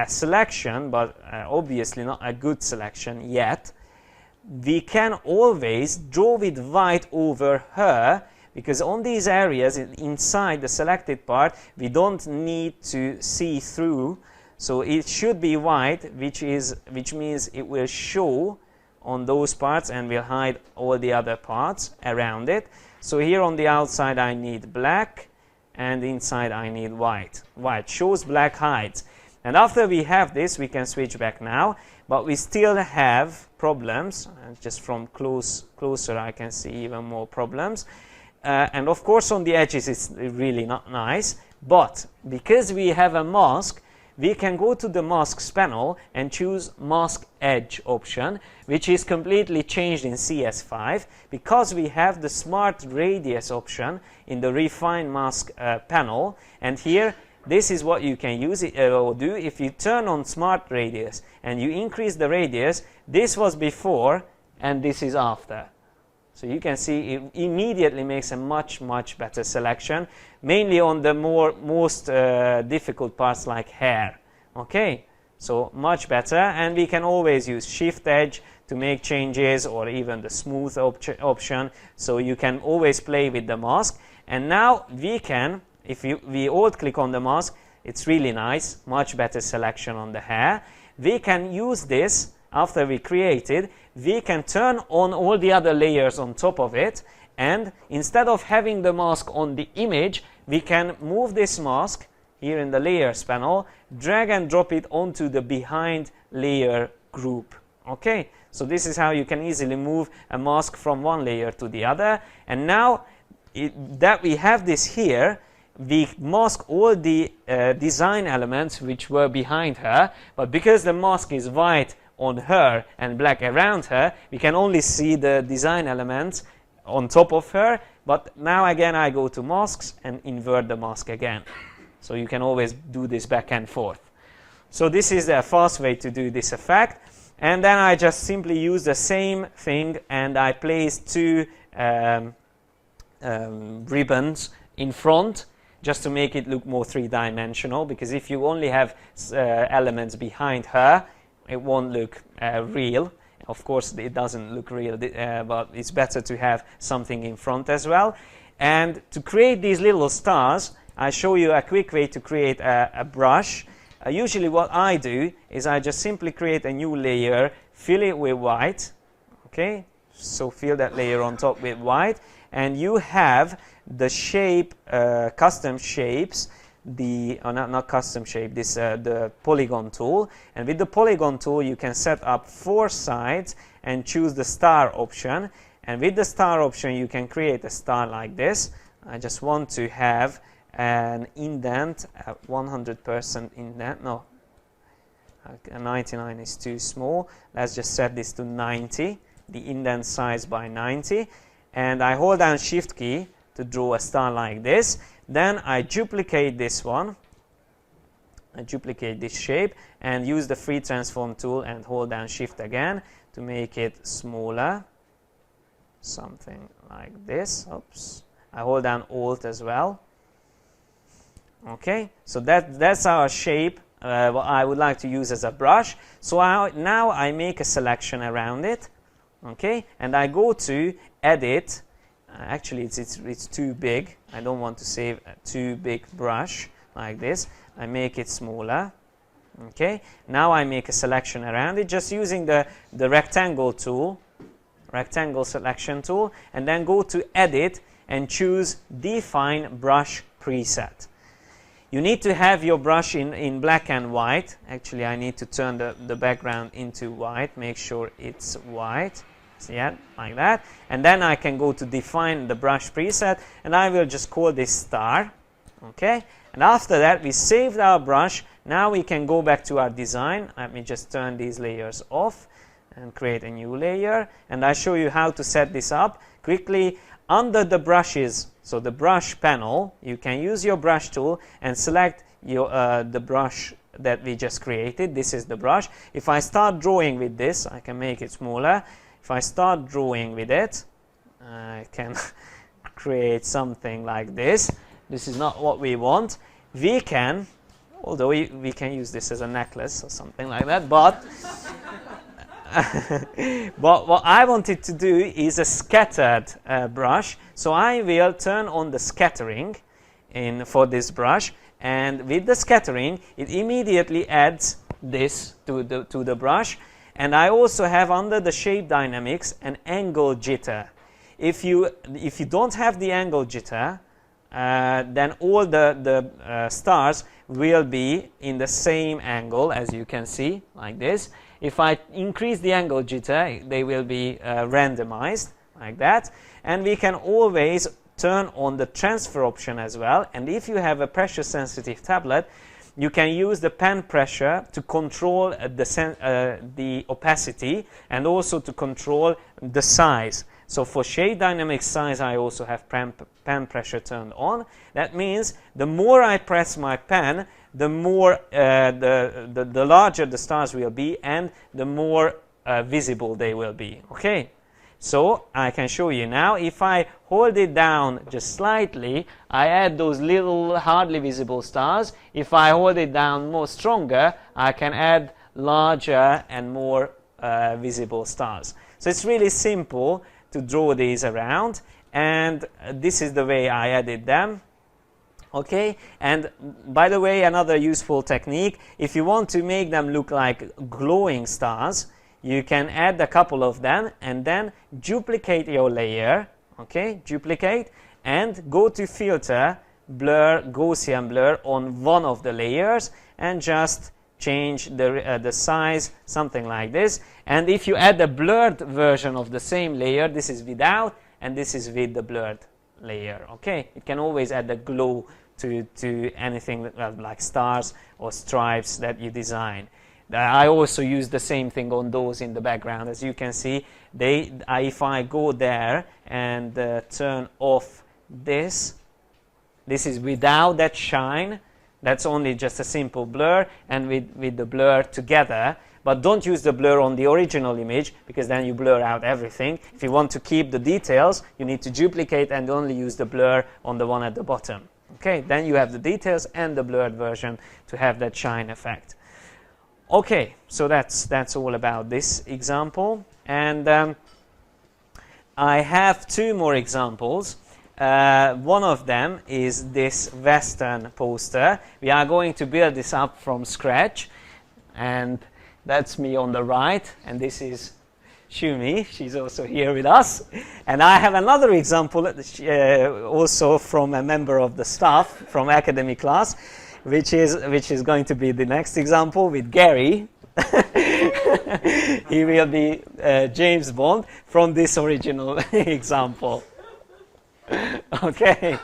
selection, but obviously not a good selection yet. We can always draw with white over her, because on these areas inside the selected part, we don't need to see through. So it should be white, which means it will show on those parts and will hide all the other parts around it. So here on the outside I need black, and inside I need white. White shows, black hides. And after we have this, we can switch back now, but we still have problems. Just from closer I can see even more problems. And of course on the edges it's really not nice, but because we have a mask, we can go to the masks panel and choose mask edge option, which is completely changed in CS5 because we have the smart radius option in the refine mask panel. And here, this is what you can use or do. If you turn on smart radius and you increase the radius, this was before and this is after. So you can see it immediately makes a much better selection, mainly on the most difficult parts like hair. Okay, so much better, and we can always use Shift Edge to make changes, or even the smooth option, so you can always play with the mask. And now we can, if we Alt click on the mask, it's really nice, much better selection on the hair. We can use this after we create it. We can turn on all the other layers on top of it, and instead of having the mask on the image, we can move this mask here in the layers panel, drag and drop it onto the behind layer group. Okay, so this is how you can easily move a mask from one layer to the other. And now that we have this here, we mask all the design elements which were behind her, but because the mask is white on her and black around her, we can only see the design elements on top of her. But now again I go to masks and invert the mask again. So you can always do this back and forth. So this is a fast way to do this effect. And then I just simply use the same thing and I place two ribbons in front just to make it look more three-dimensional, because if you only have elements behind her, it won't look real. Of course, it doesn't look real, but it's better to have something in front as well. And to create these little stars, I show you a quick way to create a brush. Usually what I do is I just simply create a new layer, fill it with white. Okay, so fill that layer on top with white, and you have the shape, custom shapes, not custom shape, the polygon tool. And with the polygon tool you can set up 4 sides and choose the star option. And with the star option you can create a star like this. I just want to have an indent, 100% indent, no, 99 is too small. Let's just set this to 90, the indent size by 90. And I hold down Shift key to draw a star like this. Then I duplicate this one, I duplicate this shape and use the free transform tool and hold down Shift again to make it smaller, something like this. Oops, I hold down Alt as well. Okay, so that's our shape, what I would like to use as a brush. So now I make a selection around it, okay, and I go to Edit. Actually it's too big. I don't want to save a too big brush like this. I make it smaller. Okay, now I make a selection around it just using the rectangle tool, rectangle selection tool, and then go to Edit and choose Define Brush Preset. You need to have your brush in black and white. Actually I need to turn the background into white, make sure it's white. So yeah, like that. And then I can go to define the brush preset and I will just call this star. Okay, and after that we saved our brush. Now we can go back to our design. Let me just turn these layers off and create a new layer, and I show you how to set this up quickly. Under the brushes, so the brush panel, you can use your brush tool and select your the brush that we just created. This is the brush. If I start drawing with this, I can make it smaller. If I start drawing with it, I can create something like this. This is not what we want. We can, although we can use this as a necklace or something like that, but but what I wanted to do is a scattered brush. So I will turn on the scattering for this brush, and with the scattering it immediately adds this to the brush. And I also have under the shape dynamics an angle jitter. If you don't have the angle jitter, then all the stars will be in the same angle, as you can see, like this. If I increase the angle jitter, they will be randomized, like that. And we can always turn on the transfer option as well. And if you have a pressure sensitive tablet, you can use the pen pressure to control the opacity and also to control the size. So for shade dynamic size, I also have pen pressure turned on. That means the more I press my pen, the more the larger the stars will be and the more visible they will be. Okay, so I can show you now. If I hold it down just slightly, I add those little hardly visible stars. If I hold it down more stronger, I can add larger and more visible stars. So it's really simple to draw these around, and this is the way I added them. Okay, and by the way, another useful technique, if you want to make them look like glowing stars, you can add a couple of them and then duplicate your layer. Okay, duplicate and go to filter, blur, Gaussian blur on one of the layers and just change the size, something like this. And if you add a blurred version of the same layer, this is without and this is with the blurred layer. Okay, you can always add a glow to anything like stars or stripes that you design. I also use the same thing on those in the background. As you can see, if I go there and turn off this is without that shine. That's only just a simple blur, and with the blur together. But don't use the blur on the original image, because then you blur out everything. If you want to keep the details, you need to duplicate and only use the blur on the one at the bottom. Okay, then you have the details and the blurred version to have that shine effect. Okay, so that's all about this example. And I have two more examples. One of them is this Western poster. We are going to build this up from scratch, and that's me on the right, and this is Shumi. She's also here with us. And I have another example also from a member of the staff from academic class, which is going to be the next example with Gary. He will be James Bond from this original example. Okay.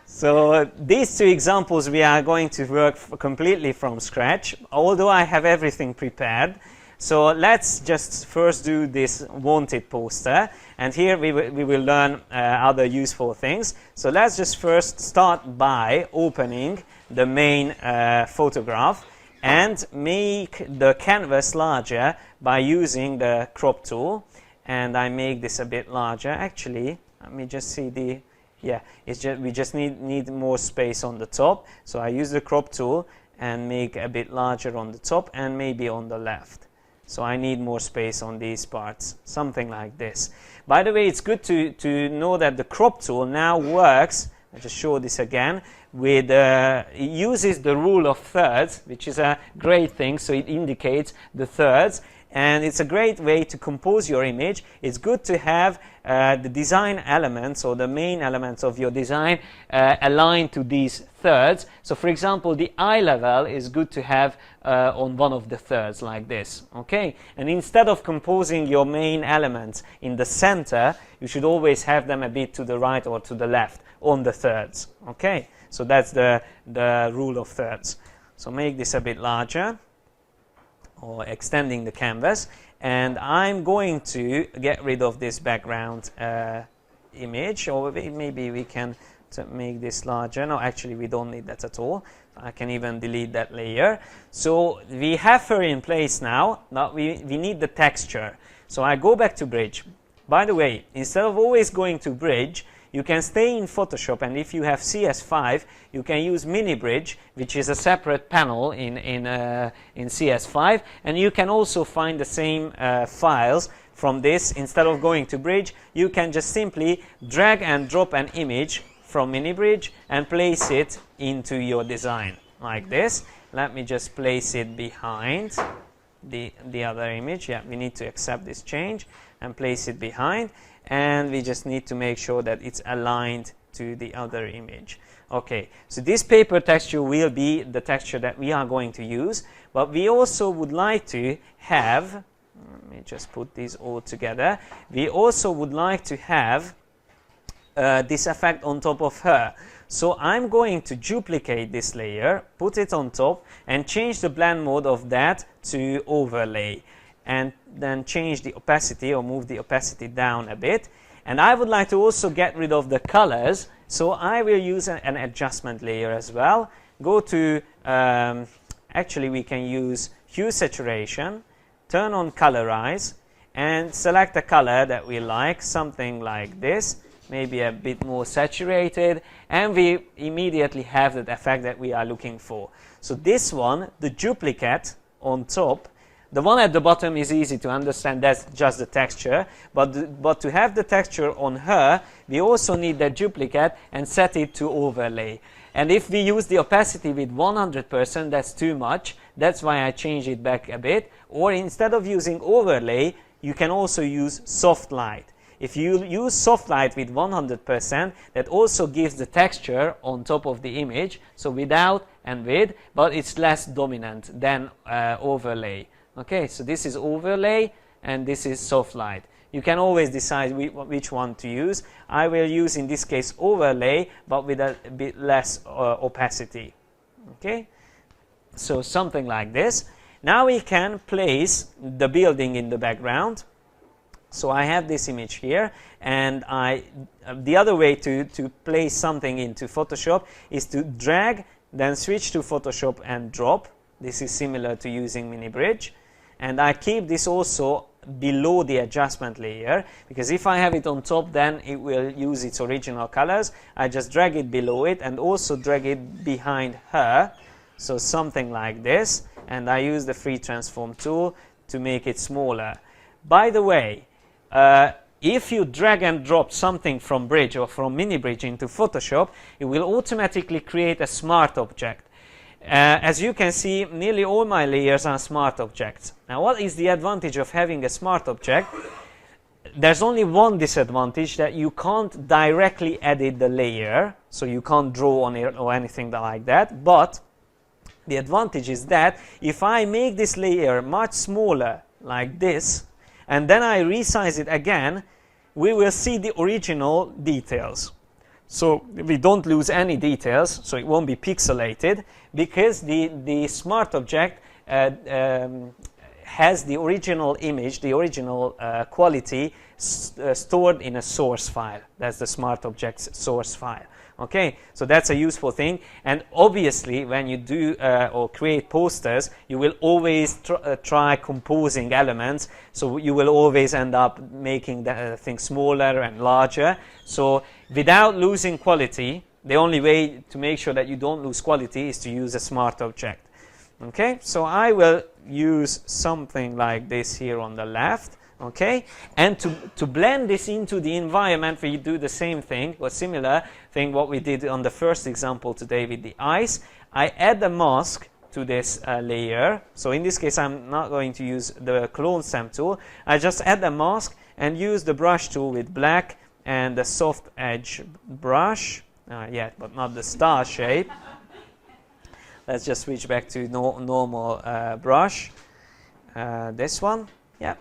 So these two examples we are going to work completely from scratch, although I have everything prepared. So let's just first do this wanted poster, and here we will learn other useful things. So let's just first start by opening the main photograph and make the canvas larger by using the crop tool. And I make this a bit larger. Actually, let me just see the, yeah, we just need more space on the top. So I use the crop tool and make a bit larger on the top and maybe on the left. So I need more space on these parts, something like this. By the way, it's good to know that the crop tool now works, I'll just show this again, with it uses the rule of thirds, which is a great thing, so it indicates the thirds. And it's a great way to compose your image. It's good to have the design elements or the main elements of your design aligned to these thirds. So for example, the eye level is good to have on one of the thirds like this. Okay, and instead of composing your main elements in the center, you should always have them a bit to the right or to the left on the thirds. Okay, so that's the rule of thirds. So make this a bit larger, or extending the canvas, and I'm going to get rid of this background image, or maybe we can make this larger. No, actually we don't need that at all. I can even delete that layer. So we have her in place now. Now we need the texture. So I go back to bridge. By the way, instead of always going to bridge, you can stay in Photoshop, and if you have CS5, you can use mini bridge, which is a separate panel in CS5, and you can also find the same files from this. Instead of going to bridge, you can just simply drag and drop an image from mini bridge and place it into your design like this. Let me just place it behind the other image. Yeah, we need to accept this change and place it behind. And we just need to make sure that it's aligned to the other image. Okay, so this paper texture will be the texture that we are going to use, but we also would like to have, let me just put these all together, we also would like to have this effect on top of her. So I'm going to duplicate this layer, put it on top, and change the blend mode of that to overlay. And then change the opacity or move the opacity down a bit. And I would like to also get rid of the colors, so I will use an adjustment layer as well. Go to, actually we can use hue saturation, turn on colorize, and select a color that we like, something like this, maybe a bit more saturated, and we immediately have the effect that we are looking for. So this one, the duplicate on top, the one at the bottom is easy to understand, that's just the texture, but to have the texture on her, we also need that duplicate and set it to overlay. And if we use the opacity with 100%, that's too much, that's why I change it back a bit. Or instead of using overlay, you can also use soft light. If you use soft light with 100%, that also gives the texture on top of the image, so without and with, but it's less dominant than overlay. Okay, so this is overlay and this is soft light. You can always decide which one to use. I will use, in this case, overlay, but with a bit less opacity. Okay, so something like this. Now we can place the building in the background. So I have this image here, and the other way to place something into Photoshop is to drag, then switch to Photoshop and drop. This is similar to using Mini Bridge. And I keep this also below the adjustment layer, because if I have it on top, then it will use its original colors. I just drag it below it and also drag it behind her. So something like this. And I use the free transform tool to make it smaller. By the way, if you drag and drop something from Bridge or from Mini Bridge into Photoshop, it will automatically create a smart object. As you can see, nearly all my layers are smart objects. Now, what is the advantage of having a smart object? There's only one disadvantage, that you can't directly edit the layer, so you can't draw on it or anything like that. But the advantage is that if I make this layer much smaller, like this, and then I resize it again, we will see the original details. So we don't lose any details, so it won't be pixelated, because the smart object has the original image, the original quality stored in a source file. That's the smart object's source file. Okay, so that's a useful thing. And obviously, when you do or create posters, you will always try composing elements. So you will always end up making the thing smaller and larger. So without losing quality, the only way to make sure that you don't lose quality is to use a smart object. Okay, so I will use something like this here on the left. Okay, and to blend this into the environment, we do the same thing, or similar thing what we did on the first example today with the ice. I add a mask to this layer. So in this case, I'm not going to use the clone stamp tool. I just add a mask and use the brush tool with black and the soft edge brush. But not the star shape. Let's just switch back to normal brush. This one. Yeah.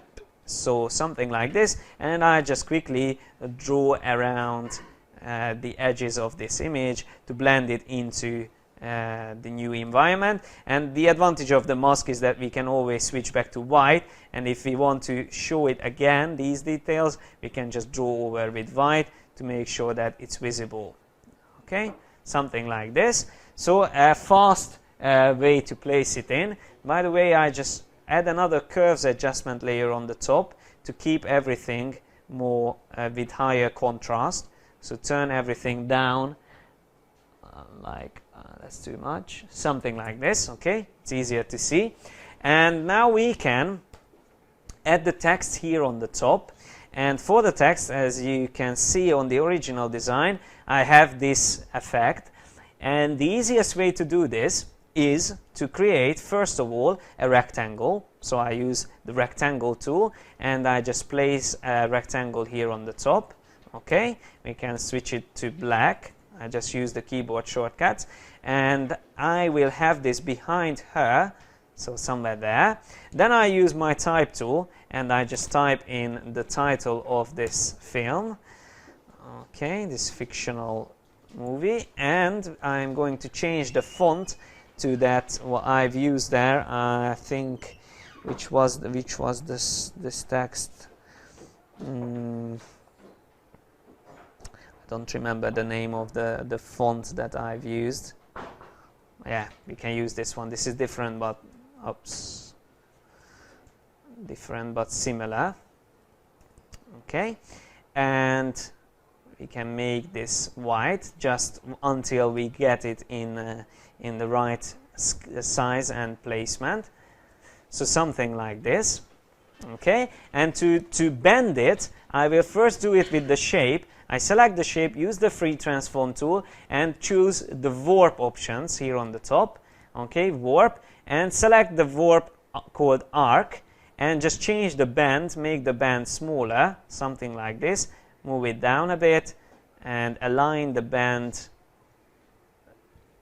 So something like this, and I just quickly draw around the edges of this image to blend it into the new environment. And the advantage of the mask is that we can always switch back to white, and if we want to show it again, these details, we can just draw over with white to make sure that it's visible. Okay, something like this. So a fast way to place it in. By the way, I just add another curves adjustment layer on the top to keep everything more with higher contrast. So turn everything down, that's too much, something like this. Okay, it's easier to see. And now we can add the text here on the top. And for the text, as you can see on the original design, I have this effect. And the easiest way to do this is to create, first of all, a rectangle. So I use the rectangle tool, and I just place a rectangle here on the top. Okay, we can switch it to black. I just use the keyboard shortcuts, and I will have this behind her, so somewhere there. Then I use my type tool, and I just type in the title of this film. Okay, this fictional movie, and I'm going to change the font to that what I've used there. I think which was this text. I don't remember the name of the font that I've used. Yeah, we can use this one. This is different, but different but similar. Okay, and we can make this white just until we get it in the right size and placement. So something like this. Okay, and to bend it, I will first do it with the shape. I select the shape, use the free transform tool, and choose the warp options here on the top. Okay, warp, and select the warp called arc, and just change the bend, make the bend smaller, something like this. Move it down a bit and align the bend,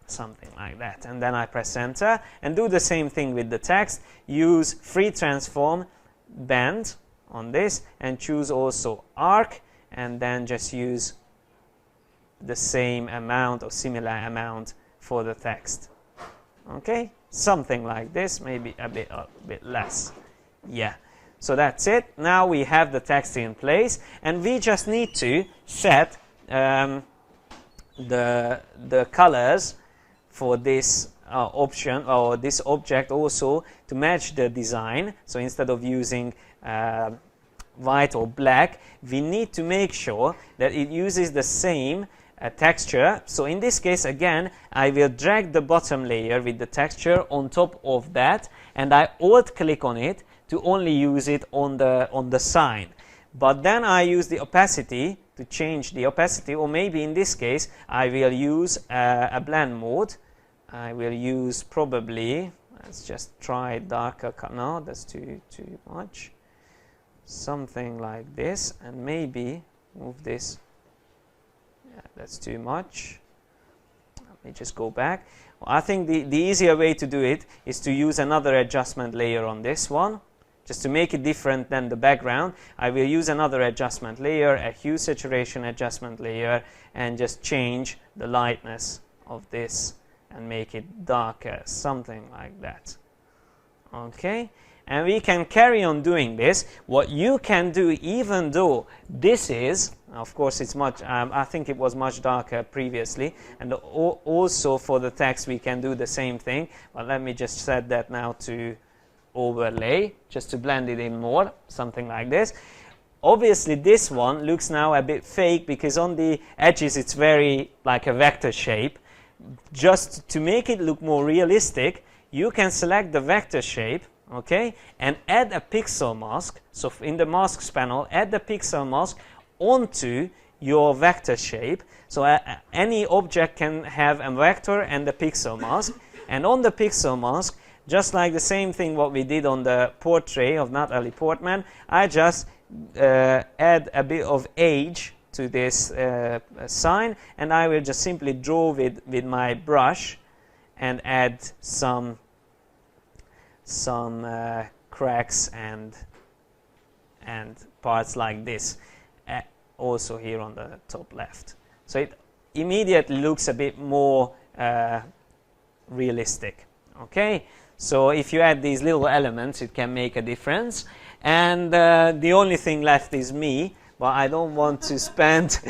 something like that. And then I press enter and do the same thing with the text. Use free transform, bend, on this and choose also arc, and then just use the same amount or similar amount for the text. Okay, something like this, maybe a bit less. Yeah, so that's it. Now we have the text in place, and we just need to set the colors for this option or this object also to match the design. So instead of using white or black, we need to make sure that it uses the same texture. So in this case, again, I will drag the bottom layer with the texture on top of that, and I alt click on it to only use it on the sign. But then I use the opacity to change the opacity, or maybe in this case I will use a blend mode. I will use probably, let's just try darker color. No, that's too much. Something like this, and maybe move this. Yeah, that's too much. Let me just go back. Well, I think the easier way to do it is to use another adjustment layer on this one, just to make it different than the background. I will use another adjustment layer, a hue saturation adjustment layer, and just change the lightness of this and make it darker, something like that. Okay, and we can carry on doing this. What you can do, even though this is, of course it's much, I think it was much darker previously, and also for the text we can do the same thing, but let me just set that now to overlay, just to blend it in more, something like this. Obviously this one looks now a bit fake because on the edges it's very like a vector shape. Just to make it look more realistic, you can select the vector shape, okay, and add a pixel mask. So in the masks panel, add the pixel mask onto your vector shape. So any object can have a vector and a pixel mask, and on the pixel mask, just like the same thing what we did on the portrait of Natalie Portman, I just add a bit of age to this sign, and I will just simply draw with my brush and add some cracks and parts like this, also here on the top left. So it immediately looks a bit more realistic. Okay, so if you add these little elements, it can make a difference. And the only thing left is me. Well, I don't want to spend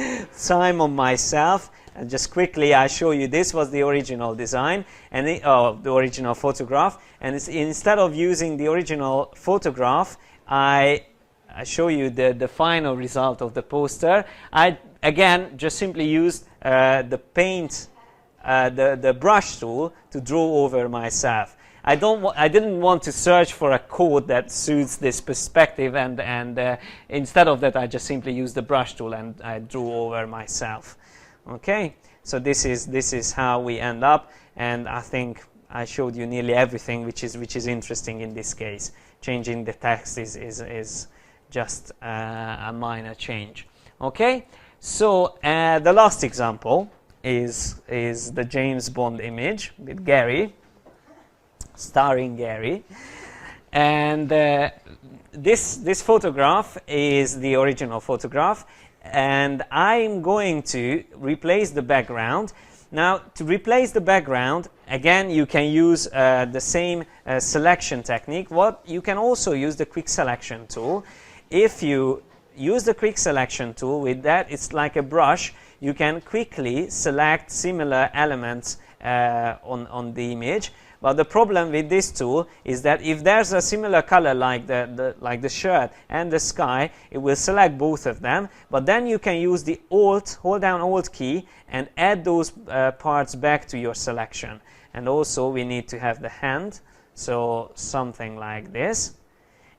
time on myself. And just quickly, I show you this was the original design and the original photograph. And instead of using the original photograph, I show you the final result of the poster. I again just simply used the paint, the brush tool to draw over myself. I didn't want to search for a code that suits this perspective, and instead of that, I just simply used the brush tool and I drew over myself. Okay, so this is how we end up, and I think I showed you nearly everything which is interesting in this case. Changing the text is just a minor change. Okay, so the last example is the James Bond image with Gary, starring Gary, and this photograph is the original photograph, and I'm going to replace the background. Now, to replace the background, again, you can use the same selection technique. You can also use the quick selection tool. If you use the quick selection tool, with that, it's like a brush. You can quickly select similar elements on the image. But the problem with this tool is that if there's a similar color like the shirt and the sky, it will select both of them. But then you can use the hold down Alt key and add those parts back to your selection. And also we need to have the hand, so something like this.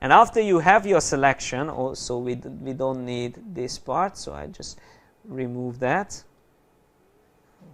And after you have your selection, also we don't need this part, so I just remove that.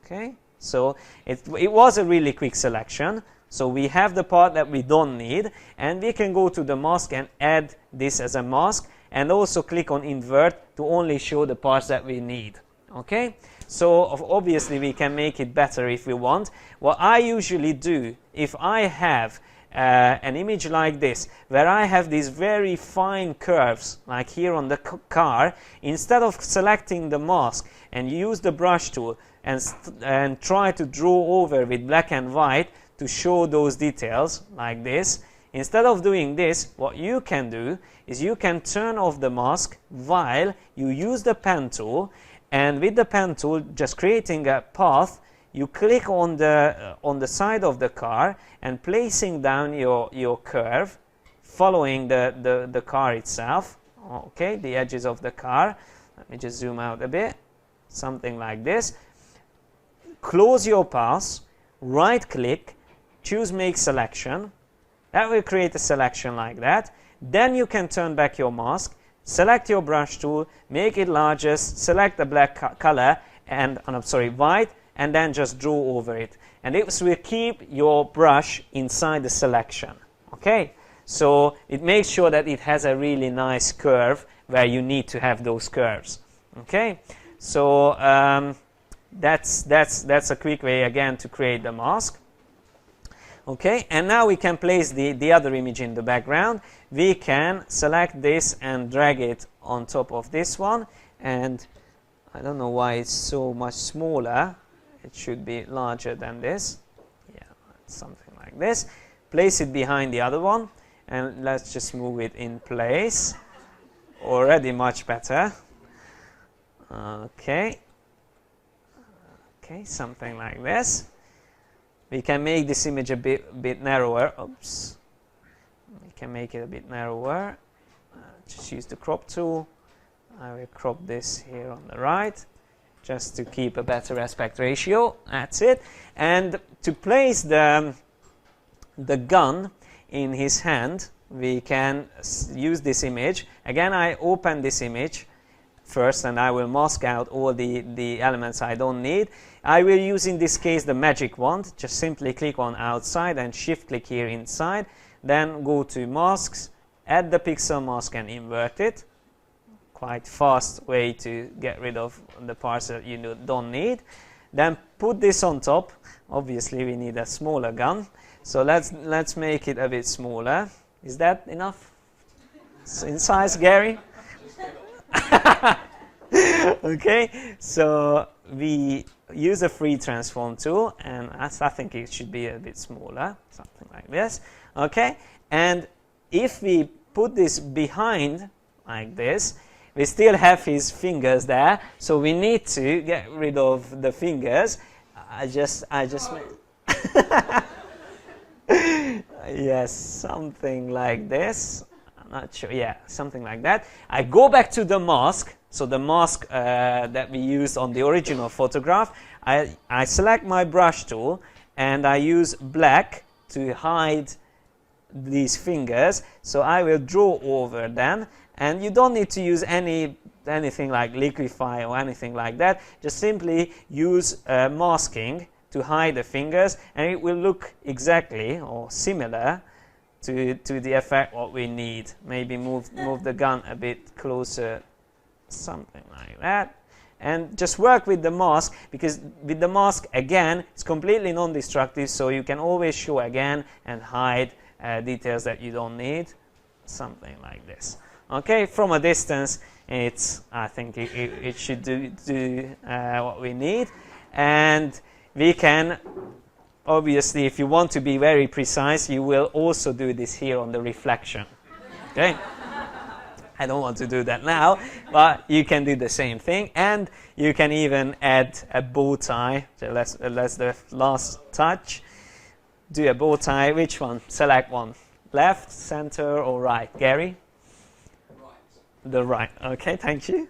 Okay, so it was a really quick selection. So we have the part that we don't need, and we can go to the mask and add this as a mask, and also click on invert to only show the parts that we need. Okay, so obviously we can make it better if we want. What I usually do, if I have an image like this, where I have these very fine curves, like here on the car, instead of selecting the mask and use the brush tool and try to draw over with black and white to show those details like this, instead of doing this, what you can do is you can turn off the mask while you use the pen tool, and with the pen tool, just creating a path, you click on the side of the car and placing down your curve, following the car itself, okay, the edges of the car. Let me just zoom out a bit, something like this. Close your path, right click, choose make selection. That will create a selection like that. Then you can turn back your mask, select your brush tool, make it largest, select the black color and white, and then just draw over it. And this will keep your brush inside the selection. Okay, so it makes sure that it has a really nice curve where you need to have those curves. Okay, so that's a quick way again to create the mask. Okay, and now we can place the other image in the background. We can select this and drag it on top of this one, and I don't know why it's so much smaller. It should be larger than this. Yeah, something like this. Place it behind the other one, and let's just move it in place. Already much better. Okay, something like this. We can make this image a bit narrower. Oops. We can make it a bit narrower. Just use the crop tool. I will crop this here on the right, just to keep a better aspect ratio. That's it. And to place the gun in his hand, we can use this image. Again, I open this image first, and I will mask out all the elements I don't need. I will use in this case the magic wand. Just simply click on outside and shift click here inside, then go to masks, add the pixel mask and invert it. Quite fast way to get rid of the parts that you don't need. Then put this on top. Obviously we need a smaller gun, so let's make it a bit smaller. Is that enough in size, Gary? Okay, so we use a free transform tool, and I think it should be a bit smaller, something like this. Okay, and if we put this behind like this, we still have his fingers there, so we need to get rid of the fingers. I just yes, something like this. I'm not sure. Yeah, something like that. I go back to the mask. So the mask that we used on the original photograph, I select my brush tool and I use black to hide these fingers. So I will draw over them, and you don't need to use anything like liquify or anything like that. Just simply use masking to hide the fingers, and it will look exactly or similar to the effect what we need. Maybe move the gun a bit closer, something like that, and just work with the mask, because with the mask again it's completely non-destructive, so you can always show again and hide details that you don't need, something like this. Okay, from a distance I think it should do what we need, and we can obviously, if you want to be very precise, you will also do this here on the reflection. Okay. I don't want to do that now, but you can do the same thing, and you can even add a bow tie. So that's the last touch. Do a bow tie. Which one? Select one. Left, center, or right? Gary? Right. The right. Okay, thank you.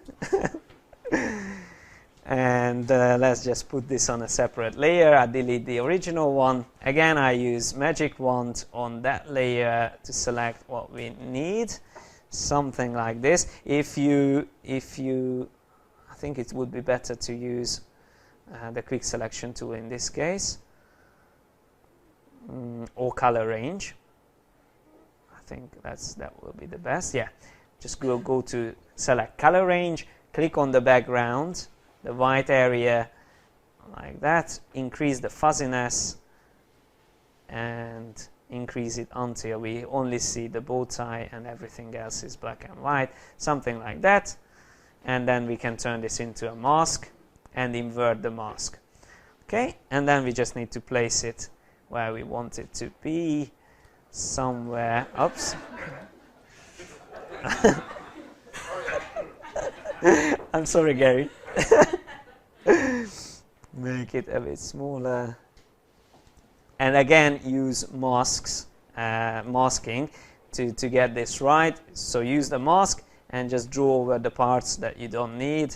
And let's just put this on a separate layer. I delete the original one. Again, I use magic wand on that layer to select what we need. Something like this. If you, I think it would be better to use the quick selection tool in this case, or color range. I think that will be the best. Yeah, just go to select color range, click on the background, the white area, like that. Increase the fuzziness, and increase it until we only see the bow tie and everything else is black and white, something like that. And then we can turn this into a mask and invert the mask. Okay, and then we just need to place it where we want it to be, somewhere. Oops. I'm sorry, Gary. Make it a bit smaller. And again, use masking to get this right. So use the mask and just draw over the parts that you don't need,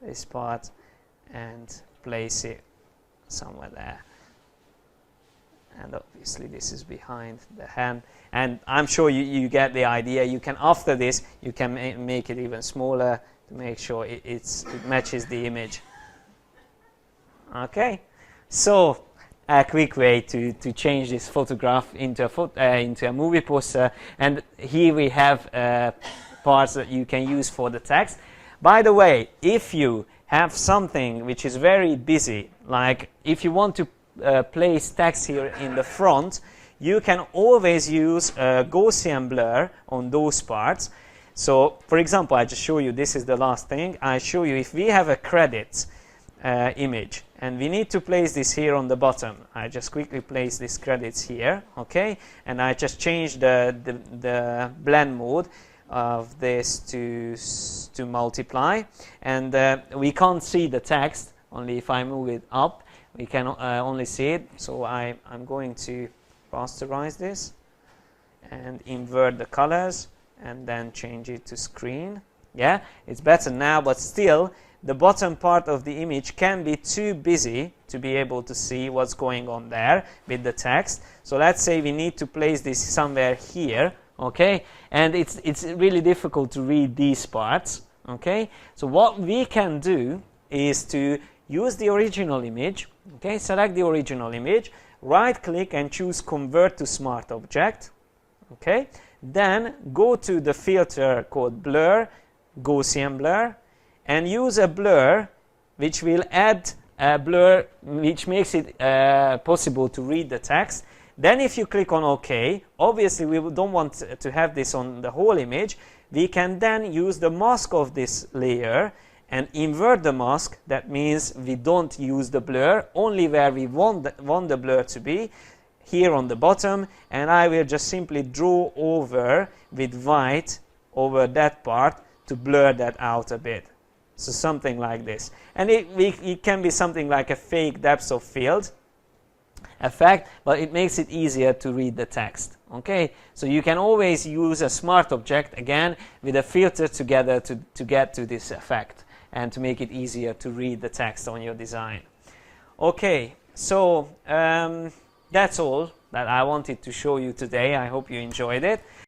this part, and place it somewhere there. And obviously this is behind the hand. And I'm sure you get the idea. You can, after this, you can make it even smaller to make sure it matches the image. Okay, so a quick way to change this photograph into a movie poster. And here we have parts that you can use for the text. By the way, if you have something which is very busy, like if you want to place text here in the front, you can always use a Gaussian blur on those parts. So, for example, I just show you, this is the last thing. I show you if we have a credits image and we need to place this here on the bottom. I just quickly place this credits here, okay? And I just change the blend mode of this to multiply, and we can't see the text. Only if I move it up we can only see it. So I'm going to rasterize this and invert the colors and then change it to screen. Yeah, it's better now, but still the bottom part of the image can be too busy to be able to see what's going on there with the text. So let's say we need to place this somewhere here, okay, and it's really difficult to read these parts, okay. So what we can do is to use the original image, okay, select the original image, right click and choose convert to smart object, okay, then go to the filter called blur, Gaussian blur, and use a blur which will add a blur which makes it possible to read the text. Then if you click on OK, obviously we don't want to have this on the whole image. We can then use the mask of this layer and invert the mask. That means we don't use the blur, only where we want the blur to be, here on the bottom, and I will just simply draw over with white over that part to blur that out a bit. So something like this. And it can be something like a fake depth of field effect, but it makes it easier to read the text. Okay, so you can always use a smart object again with a filter together to get to this effect and to make it easier to read the text on your design. Okay, so that's all that I wanted to show you today. I hope you enjoyed it.